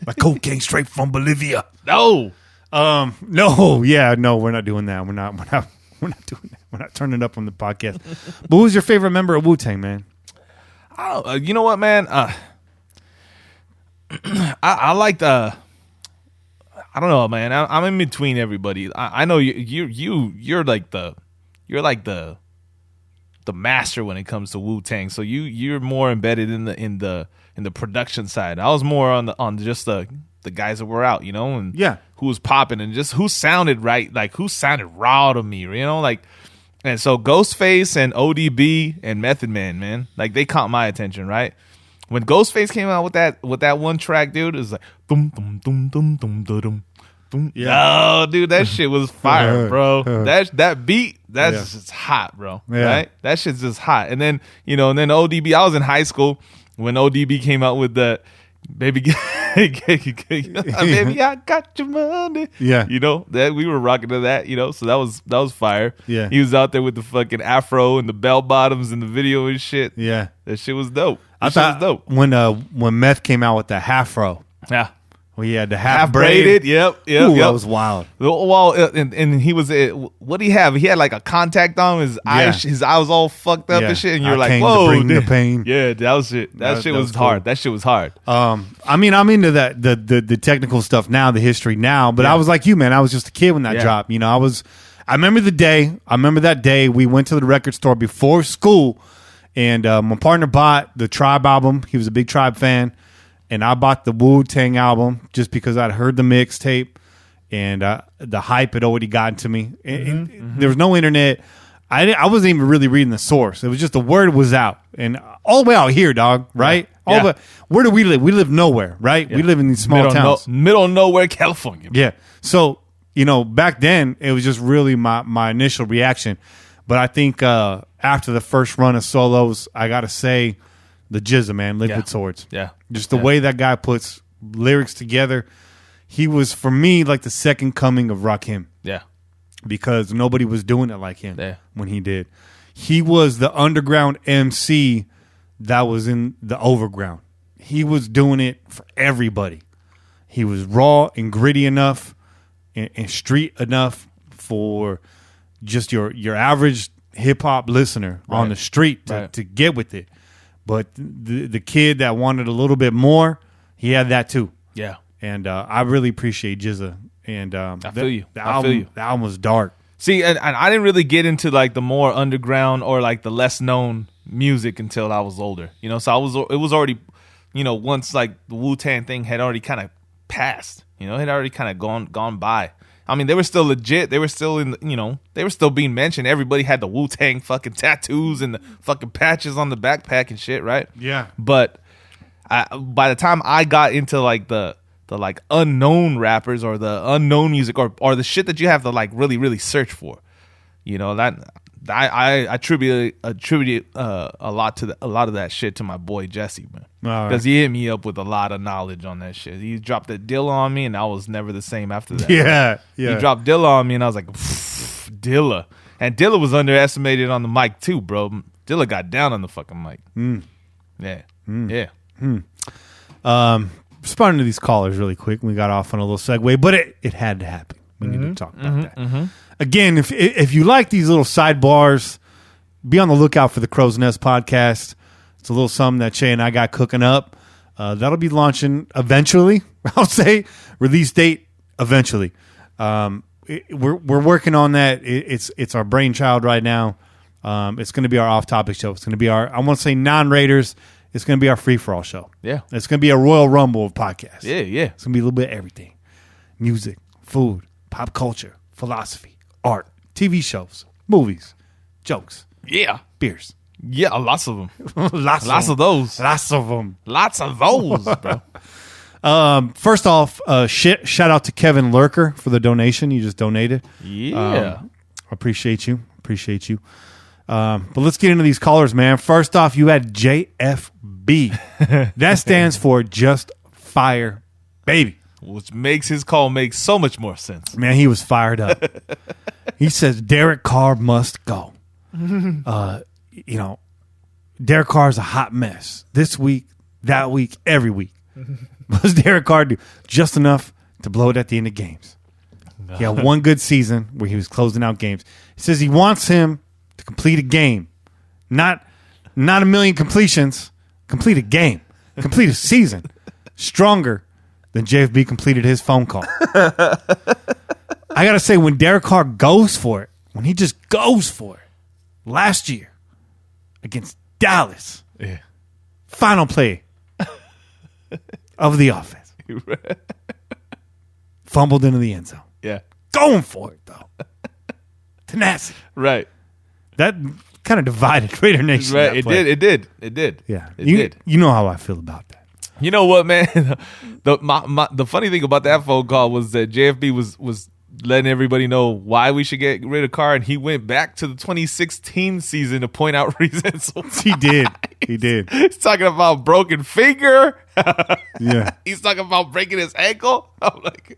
Like cocaine straight from Bolivia. No. No. Yeah, no, we're not doing that. We're not doing that. We're not turning up on the podcast. But who's your favorite member of Wu-Tang, man? You know what, man? I like the. I don't know, man. I'm in between everybody. I know you're like the master when it comes to Wu-Tang. So you're more embedded in the production side. I was more on just the guys that were out, and who was popping and just who sounded right, like who sounded raw to me, like. And so Ghostface and ODB and Method Man, like they caught my attention, right? When Ghostface came out with that one track, dude, it was like dum dum dum dum dum dum dum. Yeah. Oh, dude, that shit was fire, bro. That beat, that's just hot, bro. Yeah. Right? That shit's just hot. And then, and then ODB, I was in high school when ODB came out with the baby, baby, I got your money. Yeah. That we were rocking to that, so that was fire. Yeah. He was out there with the fucking afro and the bell bottoms in the video and shit. Yeah. That shit was dope. I thought when Meth came out with the half-ro. Yeah. Well, he had the half braided. Yep. That was wild. Well, and he was what did he have? He had like a contact on his eyes. His eye was all fucked up and shit. And you're like, whoa, bring the pain. Yeah, that was it. That shit was hard. That shit was hard. I mean, I'm into that the technical stuff now, the history now. But I was like you, man. I was just a kid when that dropped. I remember the day. I remember that day we went to the record store before school, and my partner bought the Tribe album. He was a big Tribe fan. And I bought the Wu-Tang album just because I'd heard the mixtape and the hype had already gotten to me. There was no internet. I wasn't even really reading the source. It was just the word was out. And all the way out here, dog, right? Where do we live? We live nowhere, right? Yeah. We live in these small towns. Middle of nowhere, California. Yeah. So, back then, it was just really my initial reaction. But I think after the first run of solos, I got to say, the Jizza, man, Liquid Swords. Yeah. Just the way that guy puts lyrics together. He was, for me, like the second coming of Rakim. Yeah. Because nobody was doing it like him when he did. He was the underground MC that was in the overground. He was doing it for everybody. He was raw and gritty enough and street enough for just your average hip-hop listener on the street to get with it. But the kid that wanted a little bit more, he had that too. Yeah. And I really appreciate Jizza. And I feel you. The album was dark. See, and I didn't really get into like the more underground or like the less known music until I was older. So it was already, once like the Wu-Tang thing had already kind of passed. It had already kind of gone by. I mean, they were still legit. They were still they were still being mentioned. Everybody had the Wu-Tang fucking tattoos and the fucking patches on the backpack and shit, right? Yeah. But by the time I got into like the like unknown rappers or the unknown music or the shit that you have to like really, really search for, that I attribute a lot of that shit to my boy Jesse, man. Because he hit me up with a lot of knowledge on that shit. He dropped that Dilla on me, and I was never the same after that. Yeah. He dropped Dilla on me, and I was like, Dilla. And Dilla was underestimated on the mic too, bro. Dilla got down on the fucking mic. Yeah. Responding to these callers really quick. We got off on a little segue, but it had to happen. We need to talk about that. Again, if you like these little sidebars, be on the lookout for the Crow's Nest podcast. It's a little something that Shay and I got cooking up. That'll be launching eventually. I'll say release date eventually. We're working on that. It's our brainchild right now. It's going to be our off-topic show. It's going to be our, I want to say non-Raiders. It's going to be our free-for-all show. Yeah. It's going to be a Royal Rumble of podcasts. Yeah. It's going to be a little bit of everything. Music, food, pop culture, philosophy, art, TV shows, movies, jokes. Yeah. Beers. Yeah, lots of them. Lots of those. Lots of them. Lots of those, bro. First off, shout out to Kevin Lurker for the donation. You just donated. Yeah. Appreciate you. But let's get into these callers, man. First off, you had JFB. That stands for Just Fire Baby. Which makes his call make so much more sense. Man, he was fired up. He says Derek Carr must go. Derek Carr's a hot mess. This week, that week, every week. What does Derek Carr do? Just enough to blow it at the end of games. He had one good season where he was closing out games. He says he wants him to complete a game. Not a million completions. Complete a game. Complete a season. Stronger than JFB completed his phone call. I got to say, when Derek Carr goes for it, when he just goes for it, last year against Dallas, final play of the offense, fumbled into the end zone. Yeah. Going for it, though. Tenacity. Right. That kind of divided Raider Nation. Right. It did. Yeah. It did. You know how I feel about that. You know what, man? The funny thing about that phone call was that JFB was letting everybody know why we should get rid of Carr, and he went back to the 2016 season to point out reasons. He did. He did. He's talking about broken finger. Yeah. He's talking about breaking his ankle. I'm like,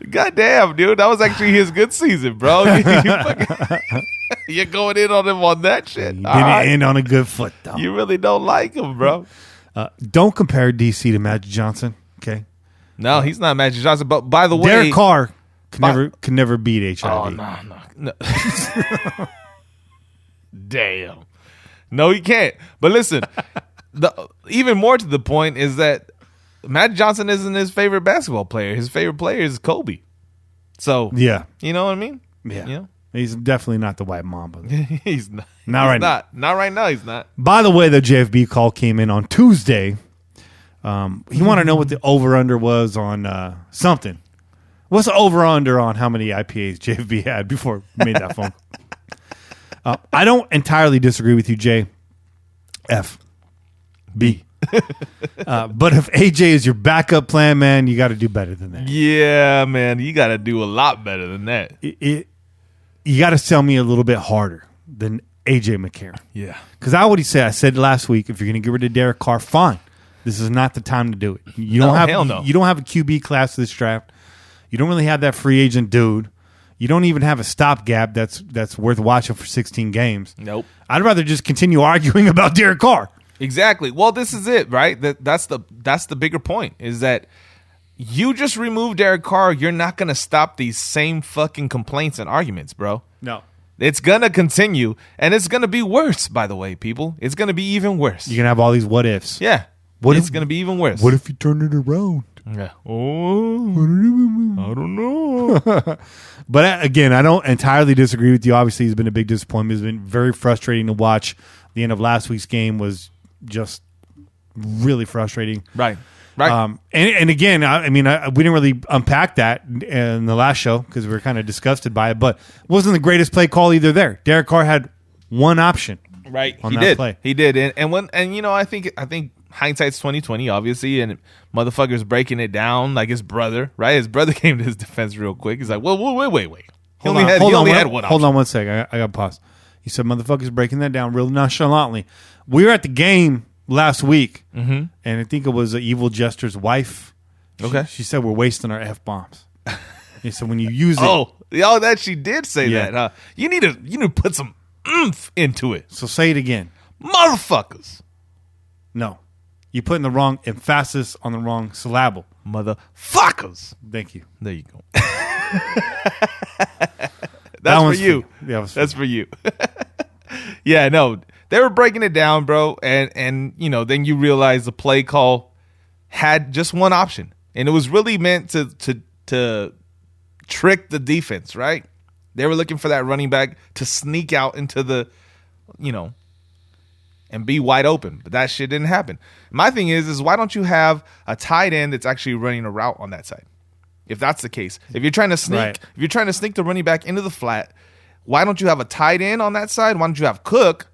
God damn, dude. That was actually his good season, bro. You're going in on him on that shit. He didn't end on a good foot, though. You really don't like him, bro. Don't compare DC to Magic Johnson, okay? No, he's not Magic Johnson. But by the way, Derek Carr can never beat HIV. Oh, no. Damn. No, he can't. But listen, even more to the point is that Magic Johnson isn't his favorite basketball player. His favorite player is Kobe. So, yeah. You know what I mean? Yeah. You know? He's definitely not the white mamba. He's not. Not right now. Not right now, he's not. By the way, the JFB call came in on Tuesday. He wanted to know what the over-under was on something. What's the over-under on how many IPAs JFB had before he made that phone? I don't entirely disagree with you, JFB. But if AJ is your backup plan, man, you got to do better than that. Yeah, man, you got to do a lot better than that. You got to sell me a little bit harder than AJ McCarron. Yeah. Because I said last week, if you're going to get rid of Derek Carr, fine. This is not the time to do it. You don't have a QB class this draft. You don't really have that free agent dude. You don't even have a stopgap that's worth watching for 16 games. Nope. I'd rather just continue arguing about Derek Carr. Exactly. Well, this is it, right? That's the bigger point is that you just remove Derek Carr, you're not going to stop these same fucking complaints and arguments, bro. No. It's going to continue, and it's going to be worse, by the way, people. It's going to be even worse. You're going to have all these what ifs. Yeah. It's going to be even worse. What if you turn it around? Yeah. Oh, I don't know. But again, I don't entirely disagree with you. Obviously, he's been a big disappointment. It's been very frustrating to watch. The end of last week's game was just really frustrating. Right. And again, we didn't really unpack that in the last show because we were kind of disgusted by it. But it wasn't the greatest play call either there. Derek Carr had one option. Right. On that play. He did. I think hindsight's 20/20, obviously, and motherfucker's breaking it down like his brother, right? His brother came to his defense real quick. He's like, wait. He only had one option. Hold on one second. I got to pause. He said, motherfucker's breaking that down real nonchalantly. We were at the game last week, and I think it was Evil Jester's wife. Okay. She said we're wasting our F-bombs. He said when you use it. Oh, that she did say that, huh? You need to put some oomph into it. So say it again. Motherfuckers. No. You're putting the wrong emphasis on the wrong syllable. Motherfuckers. Thank you. There you go. That's for you. That's for you. Yeah, no. They were breaking it down, bro, and then you realize the play call had just one option, and it was really meant to trick the defense, right? They were looking for that running back to sneak out into the, and be wide open, but that shit didn't happen. My thing is why don't you have a tight end that's actually running a route on that side? If that's the case, if you're trying to sneak, the running back into the flat, why don't you have a tight end on that side? Why don't you have Cook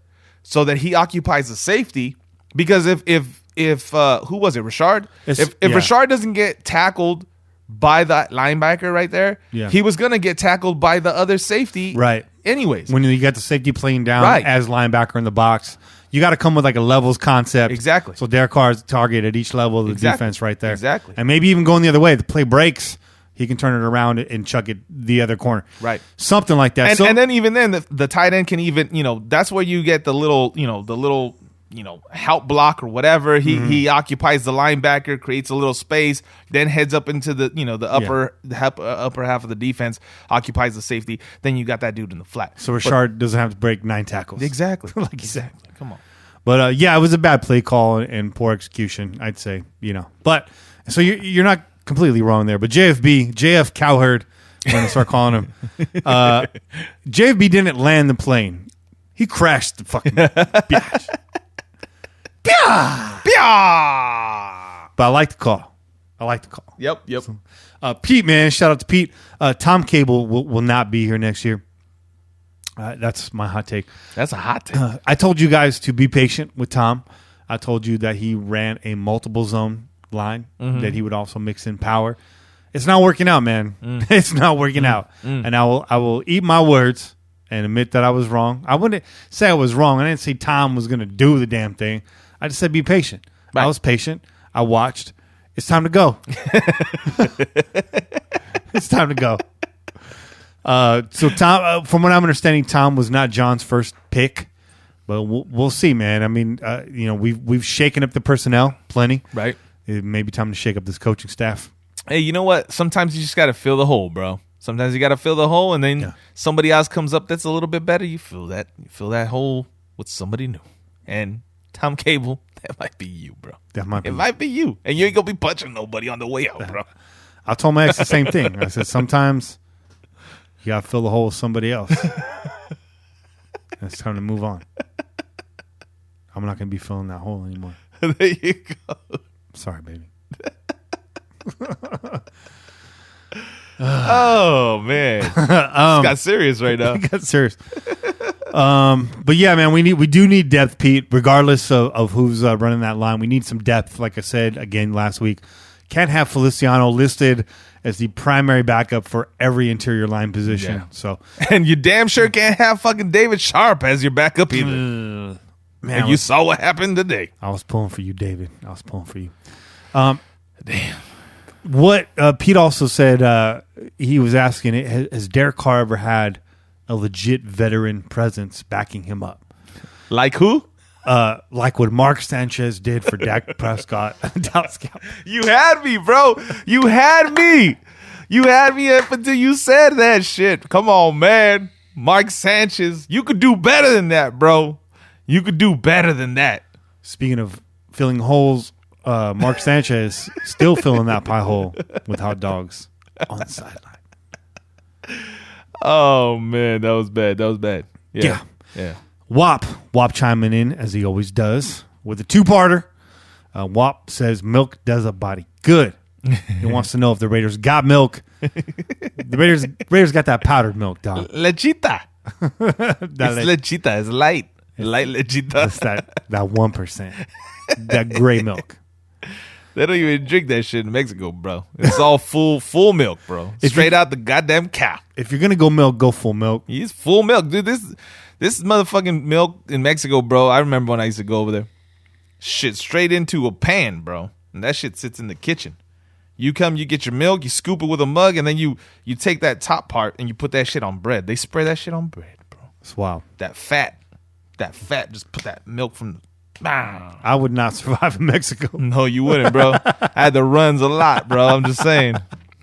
so that he occupies the safety? Because if who was it, Rashard? If Rashard doesn't get tackled by that linebacker right there, he was gonna get tackled by the other safety, right? anyways. When you got the safety playing down Right. as linebacker in the box, you got to come with like a levels concept. Exactly. So Derek Carr's target at each level of the defense right there. Exactly. And maybe even going the other way. The play breaks, he can turn it around and chuck it the other corner. Right. Something like that. And then even then, the tight end can even, that's where you get the little help block or whatever. He occupies the linebacker, creates a little space, then heads up into the upper half of the defense, occupies the safety. Then you got that dude in the flat. So Richard doesn't have to break 9 tackles. Exactly. Like you said. Come on. But it was a bad play call and poor execution, I'd say. But so you're not completely wrong there. But JF Cowherd, we're gonna start calling him. JFB didn't land the plane. He crashed the fucking bitch. But I like the call. Yep. Pete, man, shout out to Pete. Tom Cable will not be here next year. That's my hot take. That's a hot take. I told you guys to be patient with Tom. I told you that he ran a multiple zone line, that he would also mix in power. It's not working out, man. It's not working out. And I will eat my words and admit that I was wrong. I wouldn't say I was wrong. I didn't say Tom was going to do the damn thing. I just said be patient. Right. I was patient. I watched. It's time to go. It's time to go. So Tom, from what I'm understanding, Tom was not John's first pick, but we'll see, man. I mean, we've shaken up the personnel plenty. Right. It may be time to shake up this coaching staff. Hey, you know what? Sometimes you just got to fill the hole, bro. Sometimes you got to fill the hole, and then somebody else comes up that's a little bit better. You fill that hole with somebody new. And Tom Cable, that might be you, bro. It might be you. And you ain't going to be punching nobody on the way out, bro. I told my ex the same thing. I said, sometimes you got to fill the hole with somebody else. It's time to move on. I'm not going to be filling that hole anymore. There you go. Sorry, baby. Oh, man. It got serious right now. It got serious. But yeah, man, we do need depth, Pete, regardless of who's running that line. We need some depth, like I said again last week. Can't have Feliciano listed as the primary backup for every interior line position. Yeah. So, and you damn sure can't have fucking David Sharp as your backup either. Man, and you saw what happened today. I was pulling for you, David. I was pulling for you. Damn. What Pete also said, he was asking, has Derek Carr ever had a legit veteran presence backing him up? Like who? Like what Mark Sanchez did for Dak Prescott. You had me, bro. You had me. You had me up until you said that shit. Come on, man. Mark Sanchez. You could do better than that, bro. You could do better than that. Speaking of filling holes, Mark Sanchez still filling that pie hole with hot dogs on the sideline. Oh, man. That was bad. Yeah. Wop chiming in, as he always does, with a two-parter. Wop says milk does a body good. He wants to know if the Raiders got milk. The Raiders got that powdered milk, dog. Lechita. It's lechita. It's light. Light lechita. That's that 1%. That gray milk. They don't even drink that shit in Mexico, bro. It's all full milk, bro. Straight out the goddamn cow. If you're gonna go milk, go full milk. It's full milk, dude. This motherfucking milk in Mexico, bro. I remember when I used to go over there. Shit straight into a pan, bro. And that shit sits in the kitchen. You come, you get your milk, you scoop it with a mug, and then you take that top part and you put that shit on bread. They spray that shit on bread, bro. It's wild. That fat, just put that milk from the... I would not survive in Mexico. No, you wouldn't, bro. I had the runs a lot, bro. I'm just saying.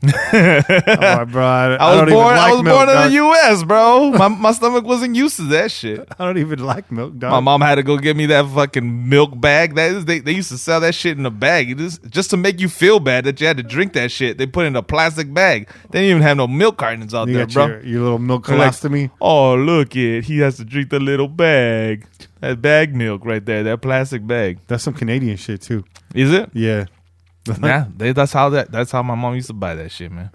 Bro, I was born in the U.S., bro. My stomach wasn't used to that shit. I don't even like milk, dog. My mom had to go get me that fucking milk bag. They used to sell that shit in a bag. Just to make you feel bad that you had to drink that shit. They put it in a plastic bag. They didn't even have no milk cartons out there, bro. Your little milk colostomy. Like, oh, look it. He has to drink the little bag. That bag milk right there. That plastic bag. That's some Canadian shit, too. Is it? Yeah. Nah, that's how my mom used to buy that shit, man.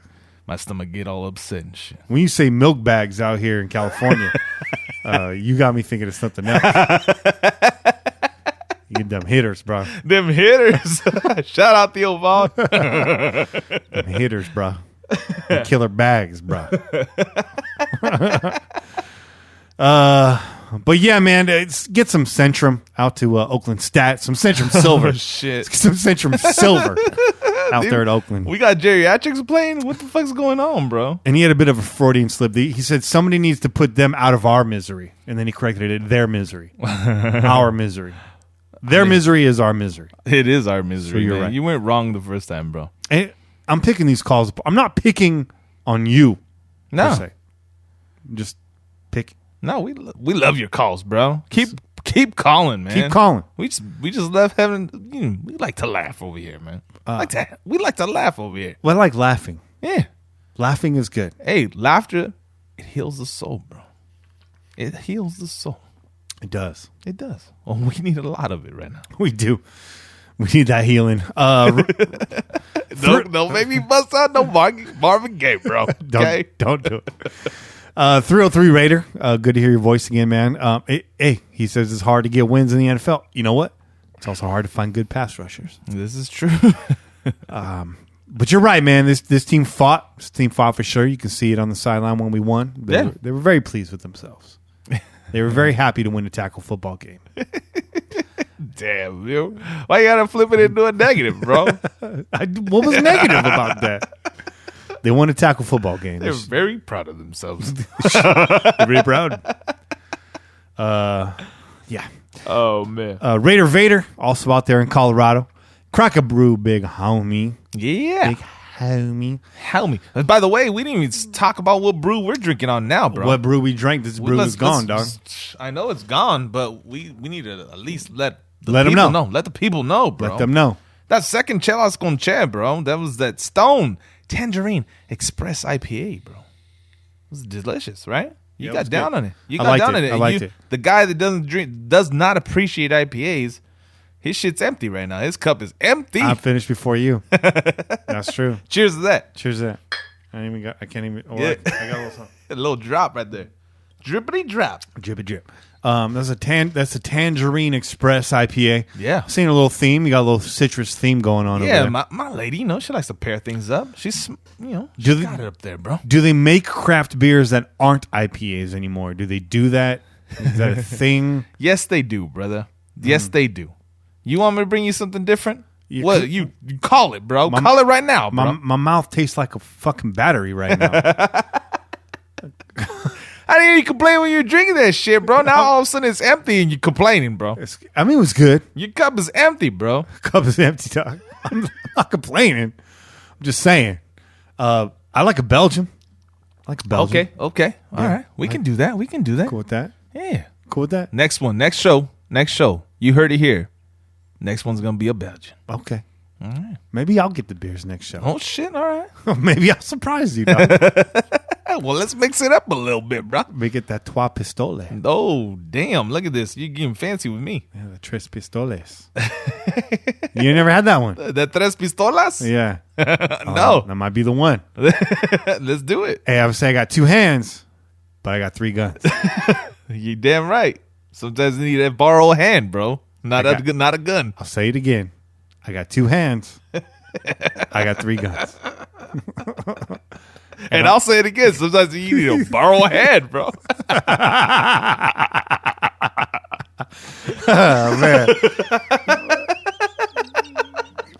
My stomach get all upset and shit. When you say milk bags out here in California, you got me thinking of something else. You get them hitters, bro. Them hitters. Shout out Theo Vaughn. Them hitters, bro. Them killer bags, bro. But yeah, man, get some Centrum out to Oakland Stat. Some Centrum Silver. Shit. Some Centrum Silver out there at Oakland. We got geriatrics playing? What the fuck's going on, bro? And he had a bit of a Freudian slip. He said somebody needs to put them out of our misery. And then he corrected it, their misery. Our misery. Their misery is our misery. It is our misery, So you're man. right. You went wrong the first time, bro. And I'm picking these calls. I'm not picking on you. No. Per se. Just pick. No, we love your calls, bro. Keep calling, man. Keep calling. We just love having. We like to laugh over here, man. We like to laugh over here. Well, I like laughing. Yeah, Laughing is good. hey, laughter, it heals the soul, bro. It heals the soul. It does. It does. Well, we need a lot of it right now. We do. We need that healing. Don't make me bust out no Marvin Gaye, bro. Okay? Don't do it. 303 Raider, good to hear your voice again, man. Hey, he says it's hard to get wins in the NFL. You know what? It's also hard to find good pass rushers. This is true. But you're right, man. This team fought. This team fought for sure. You can see it on the sideline when we won. They were very pleased with themselves. They were very happy to win a tackle football game. Damn, yo. Why you gotta flip it into a negative, bro? What was negative about that? They won a tackle football game. They're very proud of themselves. They're very proud. Yeah. Oh, man. Raider Vader, also out there in Colorado. Crack a brew, big homie. Yeah. Big homie. Help me. And by the way, we didn't even talk about what brew we're drinking on now, bro. What brew we drank? This brew is gone, dog. I know it's gone, but we need to at least let the Let 'em people know. Let the people know, bro. Let them know. That second Chelas con Che, bro. That was that Stone Tangerine Express IPA, bro. It was delicious, right? You Yeah, it got was down good. on it. You I got liked down it. on it. I And liked it. The guy that does not appreciate IPAs, his shit's empty right now. His cup is empty. I finished before you. That's true. Cheers to that. Cheers to that. I can't even. Oh, Yeah. I got a little something. A little drop right there. Drippity drop. Drip. That's a Tangerine Express IPA. Yeah. Seeing a little theme. You got a little citrus theme going on over Yeah, there. my lady, she likes to pair things up. She's, Do she's they- got it up there, bro. Do they make craft beers that aren't IPAs anymore? Do they do that? Is that a thing? Yes, they do, brother. Yes, they do. You want me to bring you something different? You What could- you call it, bro? Call it right now, bro. My mouth tastes like a fucking battery right now. I didn't hear you complain when you were drinking that shit, bro. Now all of a sudden it's empty and you're complaining, bro. It was good. Your cup is empty, bro. Cup is empty, dog. I'm not complaining. I'm just saying. I like a Belgian. I like a Belgian. Okay. All right. We can do that. We can do that. Cool with that. Yeah. Cool with that. Next one. Next show. You heard it here. Next one's going to be a Belgian. Okay. All right. Maybe I'll get the beers next show. Oh, shit. All right. Maybe I'll surprise you, dog. Well, let's mix it up a little bit, bro. We get that trois pistoles. Oh, damn. Look at this. You're getting fancy with me. Yeah, the tres pistoles. You never had that one? The tres pistolas? Yeah. No. That might be the one. Let's do it. Hey, I would say I got 2 hands, but I got 3 guns. You damn right. Sometimes you need a borrow a hand, bro. Not a gun. I'll say it again. I got 2 hands. I got 3 guns. And I'll say it again. Sometimes you need to borrow a hand, bro. Oh, man.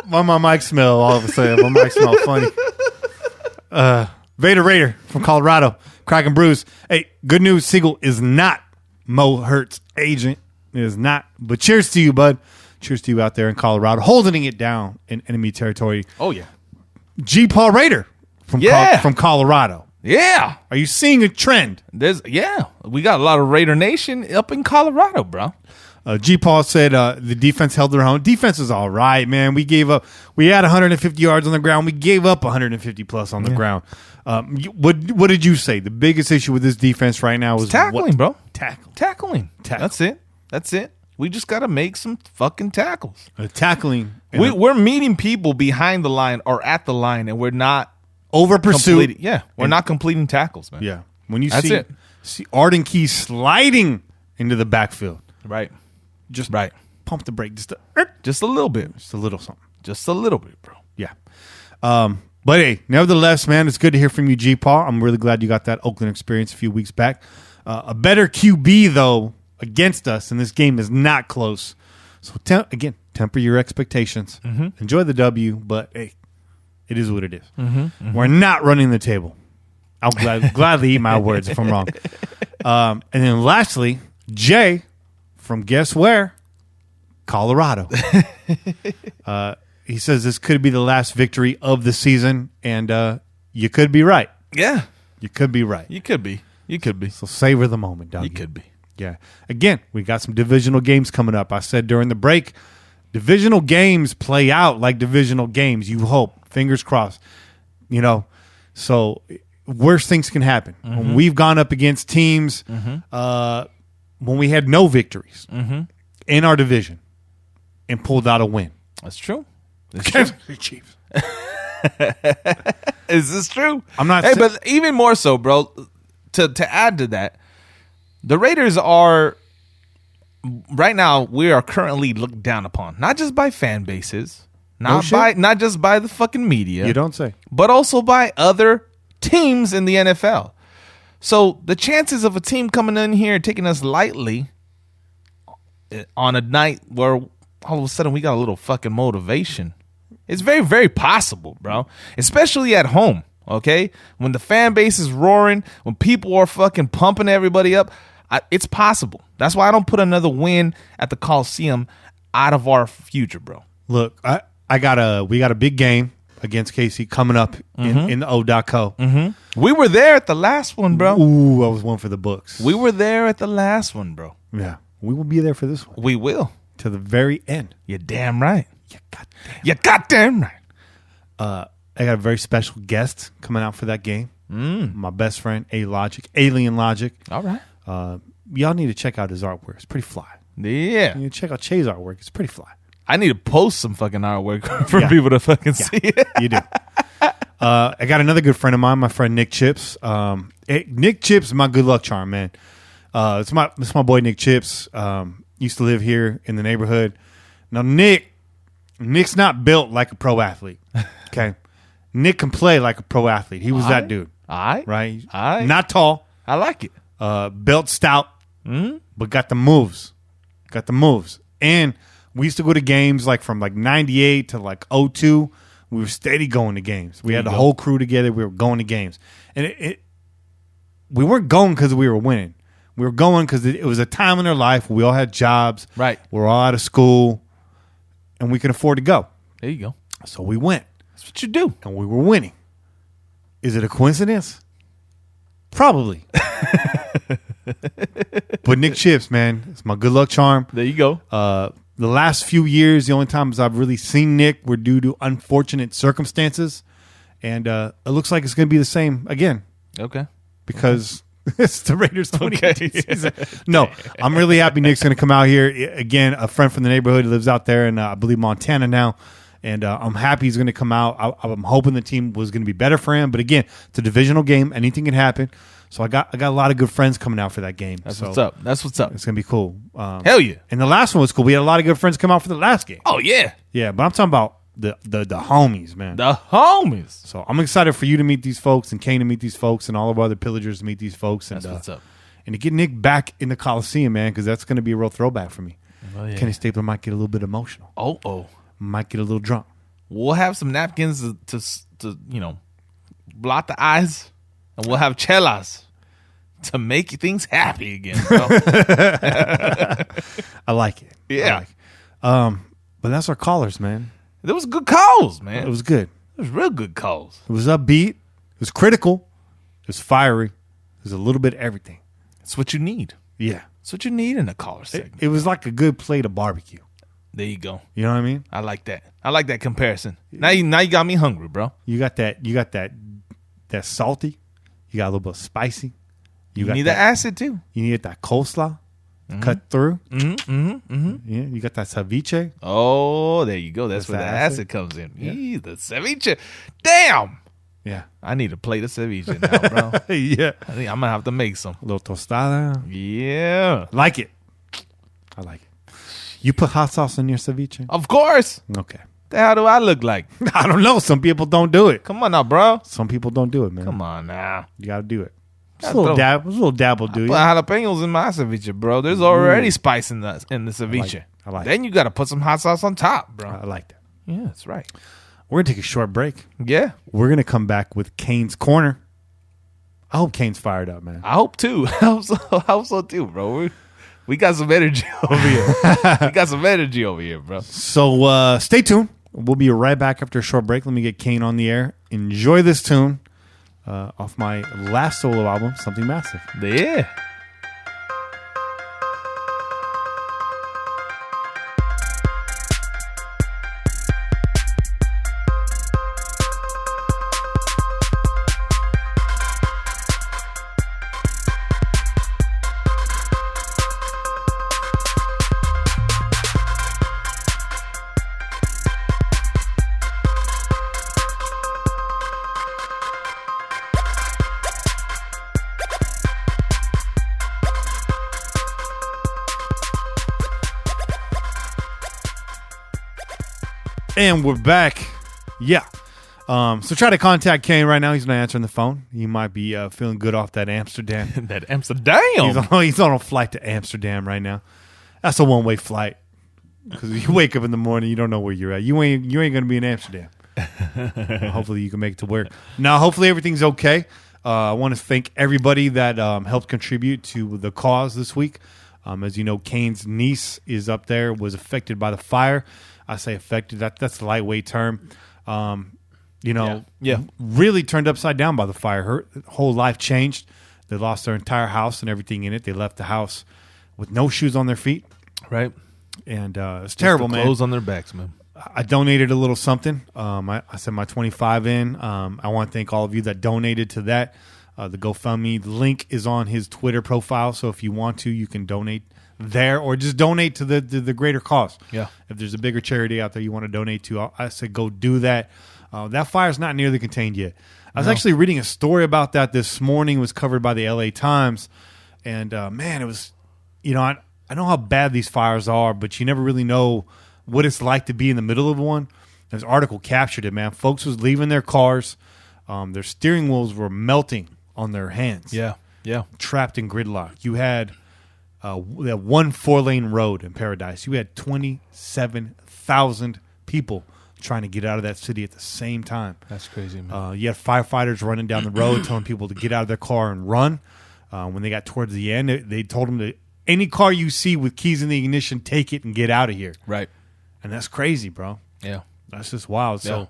Why my mic smell all of a sudden? My mic smell funny. Vader Raider from Colorado. Cracking Brews. Hey, good news. Siegel is not Mo Hurt's agent. It is not. But cheers to you, bud. Cheers to you out there in Colorado. Holding it down in enemy territory. Oh, yeah. G. Paul Raider from Colorado. Yeah. Are you seeing a trend? We got a lot of Raider Nation up in Colorado, bro. G. Paul said the defense held their own. Defense is all right, man. We had 150 yards on the ground. We gave up 150 plus on the ground. What did you say? The biggest issue with this defense right now is tackling, bro. Tackling. That's it. We just got to make some fucking tackles. Tackling. We're meeting people behind the line or at the line, and we're not over pursuit. We're not completing tackles, man. Yeah. When you That's it. see Arden Key sliding into the backfield. Right. Just right. Pump the brake. Just a little bit. Just a little something. Just a little bit, bro. Yeah. But hey, nevertheless, man, it's good to hear from you, G. Paul. I'm really glad you got that Oakland experience a few weeks back. A better QB, though, against us, and this game is not close. So, temper your expectations. Enjoy the W, but, hey, it is what it is. We're not running the table. I'll gladly eat my words if I'm wrong. And then lastly, Jay from guess where? Colorado. He says this could be the last victory of the season, and you could be right. Yeah. You could be right. You could be. So savor the moment, dog. You could be. Yeah. Again, we got some divisional games coming up. I said during the break, divisional games play out like divisional games. You hope. Fingers crossed. So worst things can happen. When we've gone up against teams when we had no victories in our division and pulled out a win. That's true. Chiefs. Is this true? I'm not. But even more so, bro. To add to that, the Raiders are right now. We are currently looked down upon, not just by fan bases, not just by the fucking media. You don't say, but also by other teams in the NFL. So the chances of a team coming in here and taking us lightly on a night where all of a sudden we got a little fucking motivation. It's very, very possible, bro. Especially at home, okay? When the fan base is roaring, when people are fucking pumping everybody up, it's possible. That's why I don't put another win at the Coliseum out of our future, bro. Look, we got a big game against KC coming up in the O.co. We were there at the last one, bro. Ooh, I was one for the books. We were there at the last one, bro. Yeah, we will be there for this one. We will. To the very end. You're damn right. You goddamn right. I got a very special guest coming out for that game. My best friend, Alien Logic. All right. Y'all need to check out his artwork. It's pretty fly. Yeah. You need to check out Che's artwork. It's pretty fly. I need to post some fucking artwork for people to fucking see it. You do. I got another good friend of mine, my friend Nick Chips. Nick Chips is my good luck charm, man. It's my boy Nick Chips. Used to live here in the neighborhood. Now Nick's not built like a pro athlete. Okay, Nick can play like a pro athlete. He was that dude. Right? Not tall. I like it. Built stout, but got the moves. And we used to go to games like from like 98 to like 02. We were steady going to games. We had the whole crew together. We were going to games. And we weren't going because we were winning. We were going because it was a time in our life. We all had jobs. Right. We're all out of school. And we could afford to go. There you go. So we went. That's what you do. And we were winning. Is it a coincidence? Probably. But Nick Chips, man, it's my good luck charm. There you go. The last few years, the only times I've really seen Nick were due to unfortunate circumstances. And it looks like it's going to be the same again. Okay. Because it's the Raiders 2018 season. No, I'm really happy Nick's going to come out here. Again, a friend from the neighborhood lives out there in, I believe, Montana now. And I'm happy he's going to come out. I'm hoping the team was going to be better for him. But again, it's a divisional game. Anything can happen. So I got a lot of good friends coming out for that game. That's what's up. It's going to be cool. Hell yeah. And the last one was cool. We had a lot of good friends come out for the last game. Oh, yeah. Yeah, but I'm talking about the homies, man. The homies. So I'm excited for you to meet these folks and Kane to meet these folks and all of our other pillagers to meet these folks. And, that's what's up. And to get Nick back in the Coliseum, man, because that's going to be a real throwback for me. Oh, yeah. Kenny Stapler might get a little bit emotional. Might get a little drunk. We'll have some napkins to blot the eyes, and we'll have chelas to make things happy again. I like it. Yeah. But that's our callers, man. There was good calls, man. It was good. It was real good calls. It was upbeat. It was critical. It was fiery. It was a little bit of everything. It's what you need. Yeah. It's what you need in a caller segment. It was like a good plate of barbecue. There you go. You know what I mean? I like that. I like that comparison. Now you got me hungry, bro. You got that salty. You got a little bit of spicy. You need the acid too. You need that coleslaw cut through. Yeah, you got that ceviche. Oh, there you go. That's where the acid comes in. Yeah. The ceviche. Damn. Yeah. I need a plate of ceviche now, bro. Yeah. I think I'm gonna have to make some. A little tostada. Yeah. Like it. I like it. You put hot sauce in your ceviche? Of course. Okay. The hell do I look like? I don't know. Some people don't do it. Come on now, bro. Some people don't do it, man. Come on now. You got to do it. It's a little dab will do you. Put jalapenos in my ceviche, bro. There's already spice in the ceviche. I like Then you got to put some hot sauce on top, bro. I like that. Yeah, that's right. We're going to take a short break. Yeah. We're going to come back with Kane's Corner. I hope Kane's fired up, man. I hope too. I hope so too, bro. We got some energy over here. Bro. So stay tuned. We'll be right back after a short break. Let me get Kane on the air. Enjoy this tune off my last solo album, Something Massive. Yeah. And we're back. Yeah. So try to contact Kane right now. He's not answering the phone. He might be feeling good off that Amsterdam. That Amsterdam. He's on a flight to Amsterdam right now. That's a one-way flight. Because you wake up in the morning, you don't know where you're at. You ain't going to be in Amsterdam. Hopefully you can make it to work. Now, hopefully everything's okay. I want to thank everybody that helped contribute to the cause this week. As you know, Kane's niece is up there, was affected by the fire. I say affected. That's the lightweight term. Really turned upside down by the fire. Her whole life changed. They lost their entire house and everything in it. They left the house with no shoes on their feet. Right. And it's terrible, man. Clothes on their backs, man. I donated a little something. I sent my 25 in. I want to thank all of you that donated to that. The GoFundMe link is on his Twitter profile. So if you want to, you can donate there or just donate to the greater cause. Yeah. If there's a bigger charity out there you want to donate to, I say go do that. That fire's not nearly contained yet. I was actually reading a story about that this morning. It was covered by the LA Times. And, man, it was, I know how bad these fires are, but you never really know what it's like to be in the middle of one. This article captured it, man. Folks was leaving their cars. Their steering wheels were melting on their hands. Yeah. Trapped in gridlock. You had that one 4-lane road in Paradise. You had 27,000 people trying to get out of that city at the same time. That's crazy, man. You had firefighters running down the road telling people to get out of their car and run. When they got towards the end, they told them to, any car you see with keys in the ignition, take it and get out of here. Right. And that's crazy, bro. Yeah. That's just wild. Yeah.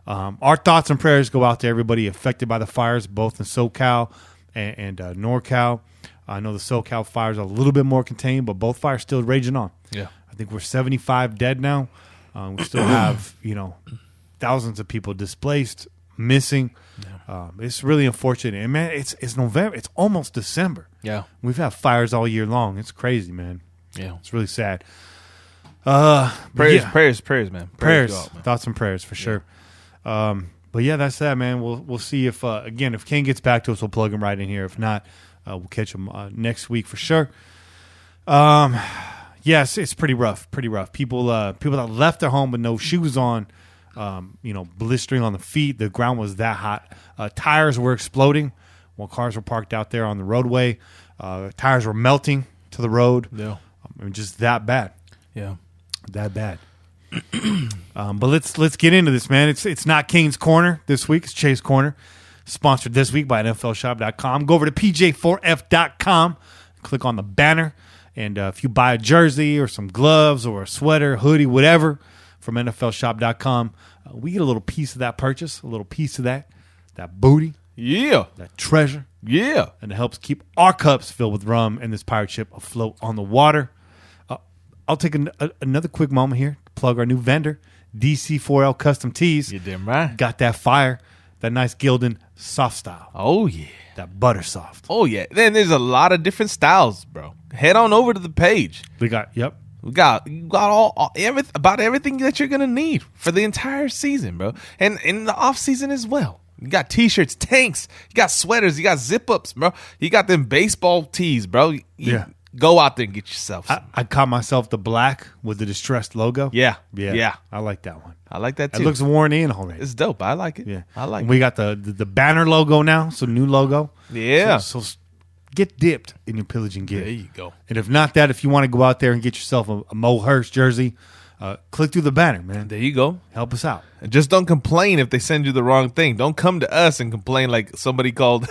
So our thoughts and prayers go out to everybody affected by the fires, both in SoCal and NorCal. I know the SoCal fires are a little bit more contained, but both fires still raging on. Yeah. I think we're 75 dead now. We still have, thousands of people displaced, missing. Yeah. It's really unfortunate. And, man, it's November. It's almost December. Yeah. We've had fires all year long. It's crazy, man. Yeah. It's really sad. Prayers, man. Prayers. Go out, man. Thoughts and prayers for sure. But, yeah, that's that, man. We'll see if, again, if Ken gets back to us, we'll plug him right in here. If not, we'll catch him next week for sure. Yes, it's pretty rough. People that left their home with no shoes on, blistering on the feet. The ground was that hot. Tires were exploding while cars were parked out there on the roadway. Tires were melting to the road. Yeah. Just that bad. Yeah. That bad. But let's get into this, man. It's not Kane's Corner this week. It's Chase Corner. Sponsored this week by NFLshop.com. Go over to pj4f.com. Click on the banner. And if you buy a jersey or some gloves or a sweater, hoodie, whatever from NFLshop.com, we get a little piece of that purchase, a little piece of that booty. Yeah. That treasure. Yeah. And it helps keep our cups filled with rum and this pirate ship afloat on the water. I'll take another quick moment here to plug our new vendor, DC4L Custom Tees. You damn right. Got that fire, that nice Gildan soft style. Oh, yeah. That butter soft. Oh, yeah. Then there's a lot of different styles, bro. Head on over to the page. We got all everything that you're going to need for the entire season, bro. And in the off season as well. You got t-shirts, tanks, you got sweaters, you got zip-ups, bro. You got them baseball tees, bro. Yeah. Go out there and get yourself some. I caught myself the black with the distressed logo. Yeah. I like that one. I like that too. It looks worn in already. It's dope. I like it. Yeah, I like it. We got the banner logo now, so new logo. Yeah. So get dipped in your pillaging gear. There you go. And if not that, if you want to go out there and get yourself a Mo Hurst jersey, click through the banner, man. There you go. Help us out. And just don't complain if they send you the wrong thing. Don't come to us and complain like somebody called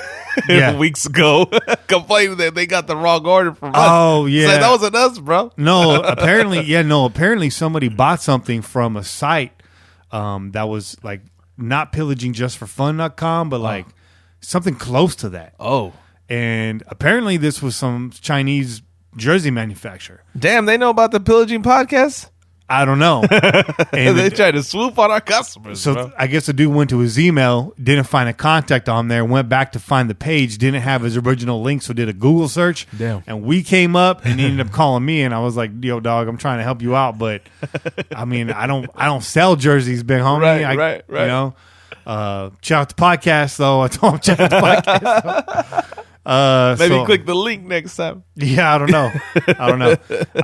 weeks ago, complaining that they got the wrong order from us. Oh, yeah. It's like, that wasn't us, bro. No, apparently somebody bought something from a site that was like not pillagingJustForFun.com, but like something close to that. Oh. And apparently this was some Chinese jersey manufacturer. Damn, they know about the Pillaging Podcast? I don't know. And they tried to swoop on our customers, So bro. I guess the dude went to his email, didn't find a contact on there, went back to find the page, didn't have his original link, so did a Google search. Damn. And we came up and he ended up calling me, and I was like, "Yo, dog, I'm trying to help you out, but I mean, I don't sell jerseys, big homie. Right. You know, check out the podcast though. I told him check out the podcast. Maybe click the link next time. Yeah, I don't know. I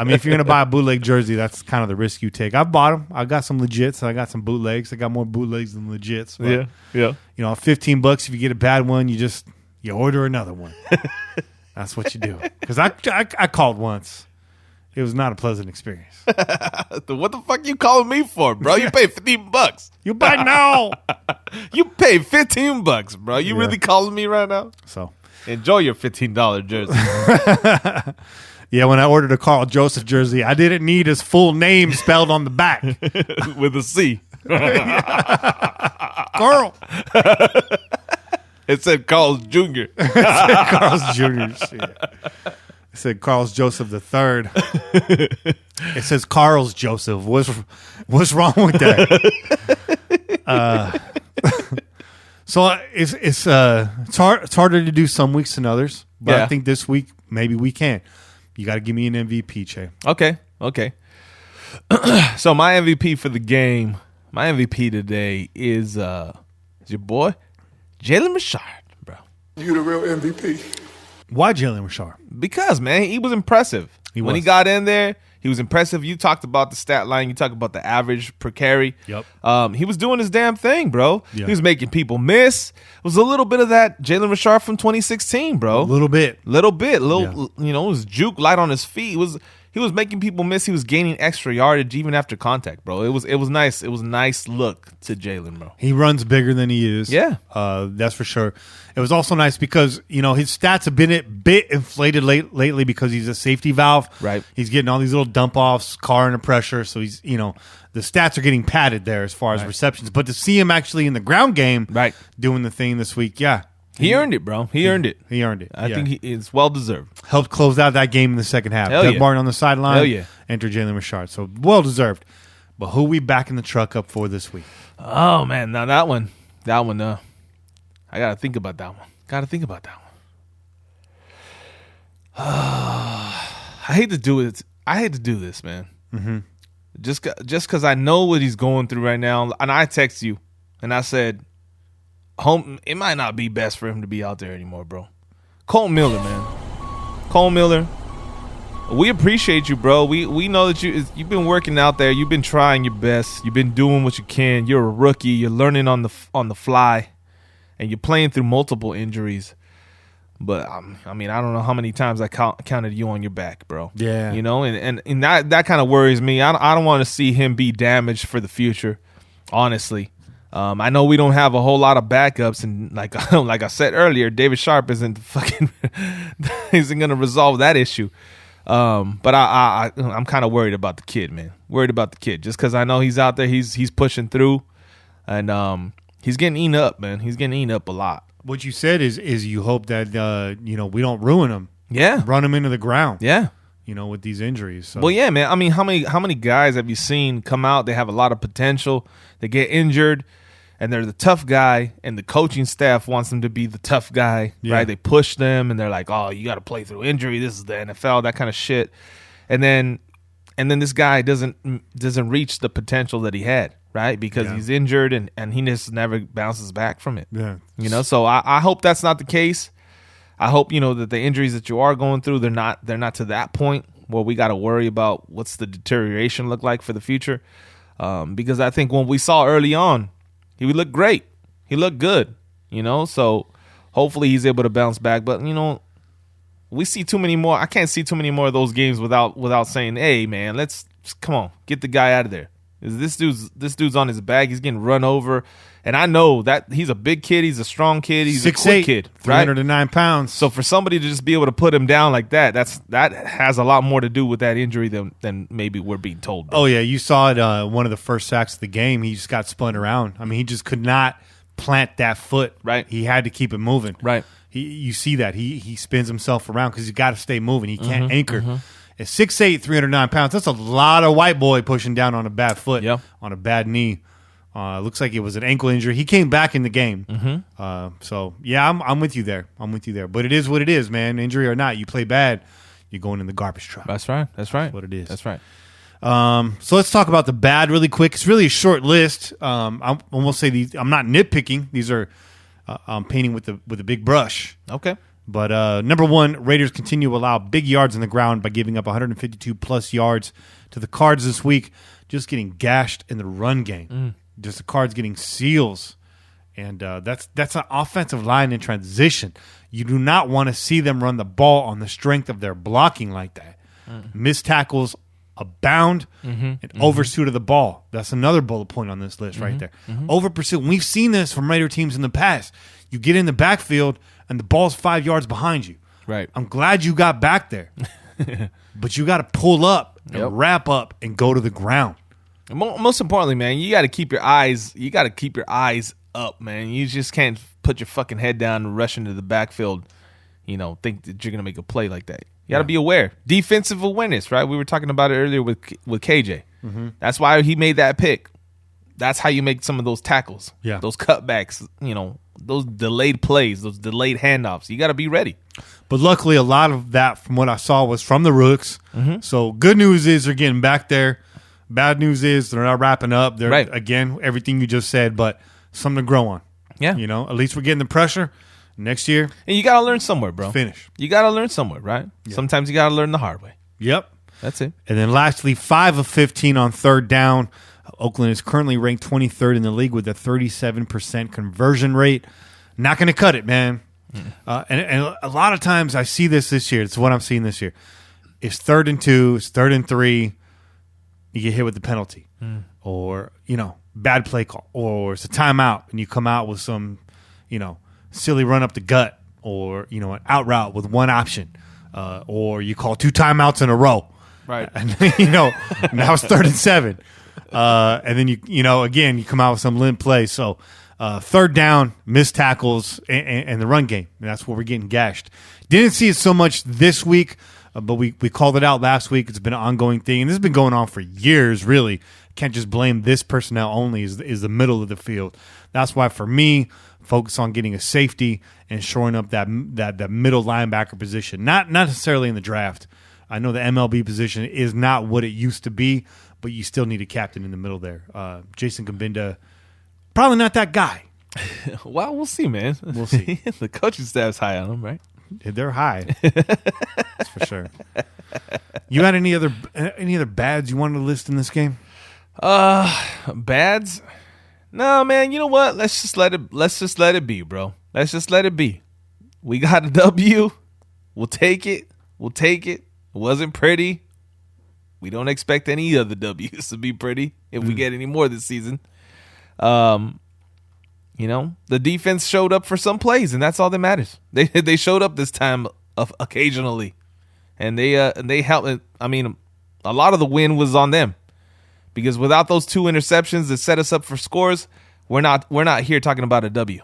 mean, if you're going to buy a bootleg jersey, that's kind of the risk you take. I've bought them. I got some legits. I got some bootlegs. I got more bootlegs than legits. But, Yeah. You know, $15, if you get a bad one, you order another one. That's what you do. Because I called once. It was not a pleasant experience. What the fuck you calling me for, bro? You paid $15. You buy now. You paid $15, bro. You really calling me right now? So enjoy your $15 jersey. Yeah, when I ordered a Carl Joseph jersey, I didn't need his full name spelled on the back. With a C. Carl. It said Carl's Jr. Carl's Jr. Shit. It said Carl's Joseph III. It says Carl's Joseph. What's wrong with that? So it's harder to do some weeks than others, but I think this week maybe we can. You got to give me an MVP, Che. Okay. So my MVP for the game, my MVP today is your boy Jalen Richard, bro. You the real MVP. Why Jalen Richard? Because, man, he was impressive. When he got in there, he was impressive. You talked about the stat line. You talked about the average per carry. Yep. He was doing his damn thing, bro. Yeah. He was making people miss. It was a little bit of that Jalen Richard from 2016, bro. A little bit. You know, it was juke, light on his feet. He was making people miss. He was gaining extra yardage even after contact, bro. It was nice. It was a nice look to Jalen, bro. He runs bigger than he is. Yeah. That's for sure. It was also nice because, you know, his stats have been a bit inflated lately because he's a safety valve. Right. He's getting all these little dump offs, car under pressure. So he's, you know, the stats are getting padded there as far as receptions. But to see him actually in the ground game doing the thing this week, he earned it, bro. He earned it. I think it's well deserved. Helped close out that game in the second half. Doug Martin on the sideline. Hell yeah. Enter Jalen Richard. So well deserved. But who we backing the truck up for this week? Oh man, now that one, I gotta think about that one. I hate to do it. I hate to do this, man. Mm-hmm. Just because I know what he's going through right now, and I text you, and I said, it might not be best for him to be out there anymore, bro. Cole Miller, man. Cole Miller, we appreciate you, bro. We know that you've been working out there. You've been trying your best. You've been doing what you can. You're a rookie. You're learning on the fly, and you're playing through multiple injuries. But I mean, I don't know how many times I counted you on your back, bro. Yeah, you know, and that kind of worries me. I don't want to see him be damaged for the future, honestly. I know we don't have a whole lot of backups, and like I said earlier, David Sharp isn't gonna resolve that issue. But I'm kind of worried about the kid, man. Worried about the kid, just because I know he's out there, he's pushing through, and he's getting eaten up, man. He's getting eaten up a lot. What you said is you hope that you know, we don't ruin him. Yeah, run him into the ground. Yeah. You know, with these injuries. So. Well, yeah, man. I mean, how many guys have you seen come out? They have a lot of potential. They get injured, and they're the tough guy, and the coaching staff wants them to be the tough guy, right? They push them, and they're like, "Oh, you got to play through injury. This is the NFL," that kind of shit. And then this guy doesn't reach the potential that he had, right? Because he's injured, and he just never bounces back from it. Yeah, you know. So I hope that's not the case. I hope, that the injuries that you are going through, they're not to that point where we got to worry about what's the deterioration look like for the future. Because I think when we saw early on, he would look great. He looked good, so hopefully he's able to bounce back. But, we see too many more. I can't see too many more of those games without saying, hey, man, let's come on, get the guy out of there. This dude's on his back. He's getting run over. And I know that he's a big kid. He's a strong kid. He's 6'8", a quick kid. 309 pounds. So for somebody to just be able to put him down like that has a lot more to do with that injury than maybe we're being told. Oh, yeah. You saw it one of the first sacks of the game. He just got spun around. I mean, he just could not plant that foot. Right. He had to keep it moving. Right. You see that. He spins himself around because he's got to stay moving. He can't anchor. At 6'8", 309 pounds, that's a lot of white boy pushing down on a bad foot, on a bad knee. Looks like it was an ankle injury. He came back in the game. So, yeah, I'm with you there. But it is what it is, man. Injury or not, you play bad, you're going in the garbage truck. That's right. That's what it is. That's right. So let's talk about the bad really quick. It's really a short list. I will say these. I'm not nitpicking. These are I'm painting with a big brush. Okay. But number one, Raiders continue to allow big yards on the ground by giving up 152-plus yards to the Cards this week, just getting gashed in the run game. Just the Cards getting seals. And that's an offensive line in transition. You do not want to see them run the ball on the strength of their blocking like that. Missed tackles abound and oversuit of the ball. That's another bullet point on this list right there. Over pursuit. We've seen this from Raider teams in the past. You get in the backfield and the ball's 5 yards behind you. Right. I'm glad you got back there. But you got to pull up and wrap up and go to the ground. Most importantly, man, you got to keep your eyes up, man. You just can't put your fucking head down and rush into the backfield, think that you're going to make a play like that. You got to be aware. Defensive awareness, right? We were talking about it earlier with KJ. That's why he made that pick. That's how you make some of those tackles. Yeah. Those cutbacks, those delayed plays, those delayed handoffs. You got to be ready. But luckily, a lot of that, from what I saw, was from the rooks. So good news is they're getting back there. Bad news is they're not wrapping up. They're, again, everything you just said, but something to grow on. Yeah. At least we're getting the pressure. Next year. And you got to learn somewhere, bro. Finish. You got to learn somewhere, right? Yeah. Sometimes you got to learn the hard way. Yep. That's it. And then lastly, 5 of 15 on third down. Oakland is currently ranked 23rd in the league with a 37% conversion rate. Not going to cut it, man. And a lot of times I see this year. It's what I'm seeing this year. It's 3rd and 2. It's 3rd and 3. You get hit with the penalty. Or, bad play call. Or it's a timeout and you come out with some, silly run up the gut. Or, an out route with one option. Or you call 2 timeouts in a row. Right. And, now it's 3rd and 7. And then again, you come out with some limp play. So third down, missed tackles, and the run game. And that's where we're getting gashed. Didn't see it so much this week, but we called it out last week. It's been an ongoing thing, and this has been going on for years. Really, can't just blame this personnel only. Is the middle of the field. That's why for me, focus on getting a safety and shoring up that middle linebacker position. Not necessarily in the draft. I know the MLB position is not what it used to be, but you still need a captain in the middle there. Jason Gambinda, probably not that guy. Well, we'll see, man. We'll see. The coaching staff's high on him, right? They're high. That's for sure. You had any other bads you wanted to list in this game? Bads? No, man. You know what? Let's just let it be, bro. Let's just let it be. We got a W. We'll take it. It wasn't pretty. We don't expect any other W's to be pretty if we get any more this season. The defense showed up for some plays, and that's all that matters. They showed up this time occasionally, and they helped. I mean, a lot of the win was on them because without those 2 interceptions that set us up for scores, we're not here talking about a W.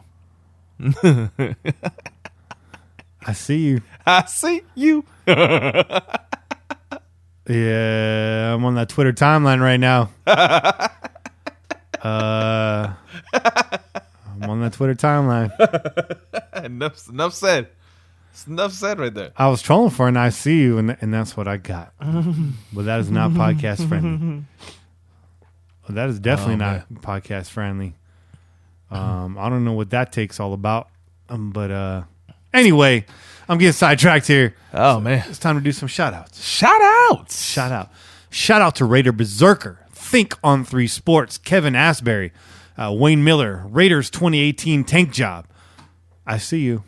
I see you. I see you. Yeah, I'm on that Twitter timeline right now. I'm on that Twitter timeline. Enough said. It's enough said right there. I was trolling for an I see you, and that's what I got. But that is not podcast friendly. Well, that is definitely not podcast friendly. I don't know what that take's all about, but Anyway, I'm getting sidetracked here. Oh, man. It's time to do some shout-outs. Shout Shout out to Raider Berserker, Think on 3 Sports, Kevin Asbury, Wayne Miller, Raiders 2018 Tank Job. I see you.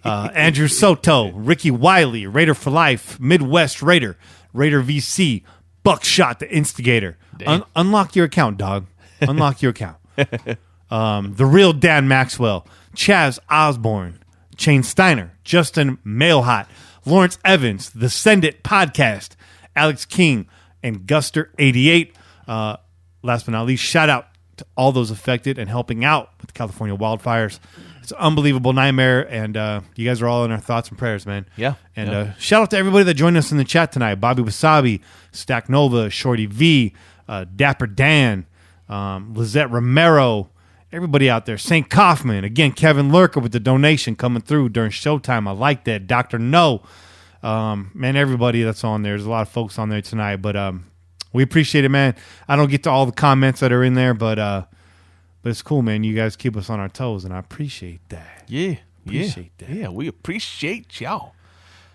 Andrew Soto, Ricky Wiley, Raider for Life, Midwest Raider, Raider VC, Buckshot the Instigator. Unlock your account, dog. Unlock your account. The Real Dan Maxwell, Chaz Osborne, Shane Steiner, Justin Mailhot, Lawrence Evans, the Send It Podcast, Alex King, and Guster88. Last but not least, shout out to all those affected and helping out with the California wildfires. It's an unbelievable nightmare, and you guys are all in our thoughts and prayers, man. Yeah. And shout out to everybody that joined us in the chat tonight. Bobby Wasabi, Stack Nova, Shorty V, Dapper Dan, Lizette Romero, everybody out there. St. Kaufman, again, Kevin Lurker with the donation coming through during showtime. I like that. Dr. No. Man, everybody that's on there. There's a lot of folks on there tonight, but we appreciate it, man. I don't get to all the comments that are in there, but it's cool, man. You guys keep us on our toes, and I appreciate that. Yeah. Appreciate that. Yeah, we appreciate y'all.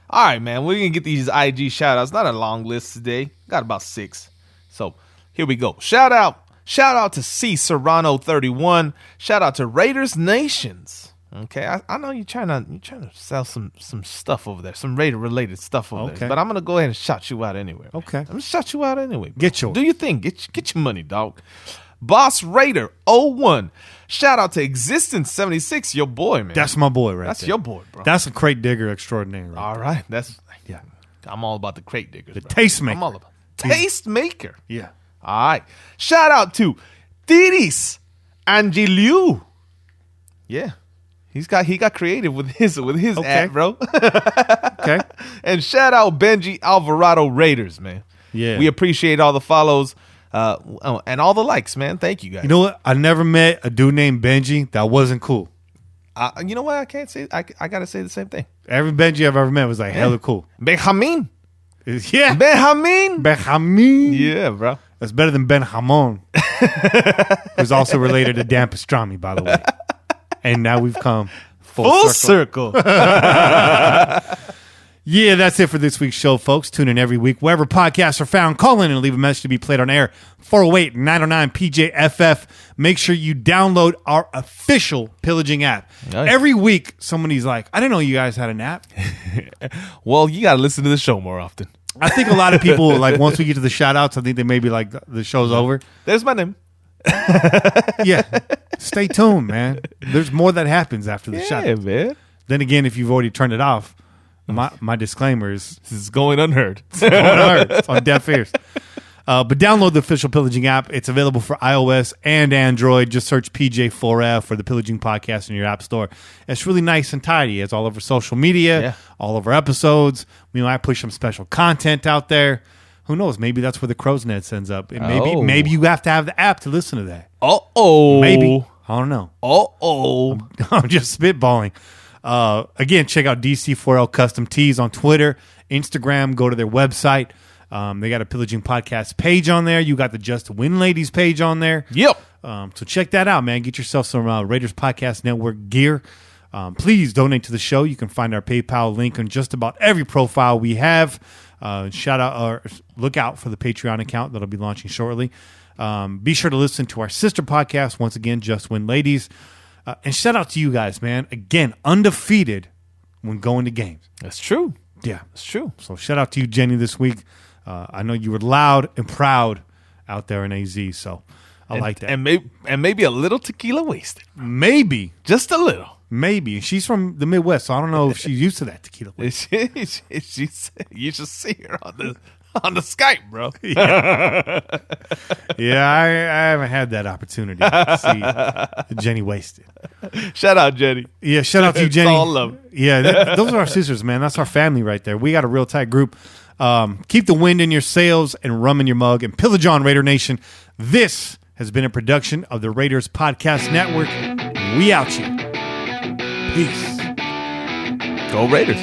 All right, man. We're going to get these IG shout-outs. Not a long list today. Got about 6. So here we go. Shout out to C Serrano 31. Shout out to Raiders Nations. Okay, I know you're trying to sell some stuff over there, some Raider related stuff over there. But I'm gonna go ahead and shout you out anyway. Man. Okay, I'm gonna shout you out anyway. Bro. Get yours. Do your thing. Get your money, dog. Boss Raider 01. Shout out to Existence 76, your boy, man. That's my boy, right? That's there. your boy, bro. That's a crate digger extraordinaire. Right all right, that's yeah. I'm all about the crate diggers. The bro. taste maker. I'm all about taste maker. Yeah. All right. Shout out to Tiris Angeliu. Yeah. He got creative with his ad, bro. Okay. And shout out Benji Alvarado Raiders, man. Yeah. We appreciate all the follows and all the likes, man. Thank you guys. You know what? I never met a dude named Benji that wasn't cool. You know what? I can't say. I gotta say the same thing. Every Benji I've ever met was like hella cool. Benjamin. Yeah. Benjamin. Yeah, bro. That's better than Ben Hamon. Who's also related to Dan Pastrami, by the way. And now we've come full circle. Yeah, that's it for this week's show, folks. Tune in every week wherever podcasts are found. Call in and leave a message to be played on air. 408-909-PJFF. Make sure you download our official Pillaging app. Nice. Every week, somebody's like, I didn't know you guys had an app. Well, you got to listen to the show more often. I think a lot of people, like, once we get to the shout-outs, I think they may be like, the show's over. There's my name. Yeah. Stay tuned, man. There's more that happens after the shout-out. Yeah, man. Then again, if you've already turned it off, my disclaimer is... This is going unheard. It's on deaf ears. But download the official Pillaging app. It's available for iOS and Android. Just search PJ4F or the Pillaging Podcast in your app store. It's really nice and tidy. It's all over social media, all over episodes. We might push some special content out there. Who knows? Maybe that's where the crow's net sends up. And maybe you have to have the app to listen to that. Maybe. I don't know. I'm just spitballing. Again, check out DC4L Custom Tees on Twitter, Instagram. Go to their website. They got a Pillaging Podcast page on there. You got the Just Win Ladies page on there. Yep. So check that out, man. Get yourself some Raiders Podcast Network gear. Please donate to the show. You can find our PayPal link on just about every profile we have. Shout out or look out for the Patreon account that'll be launching shortly. Be sure to listen to our sister podcast, once again, Just Win Ladies. And shout out to you guys, man. Again, undefeated when going to games. That's true. Yeah. That's true. So shout out to you, Jenny, this week. I know you were loud and proud out there in AZ, so I like that. And maybe a little tequila wasted. Maybe. Just a little. Maybe. She's from the Midwest, so I don't know if she's used to that tequila. You should see her on the Skype, bro. Yeah, I haven't had that opportunity to see Jenny wasted. Shout out, Jenny. Yeah, shout out to you, Jenny. It's all love. Yeah, those are our sisters, man. That's our family right there. We got a real tight group. Keep the wind in your sails and rum in your mug and pillage on, Raider Nation. This has been a production of the Raiders Podcast Network. We out you. Peace. Go Raiders.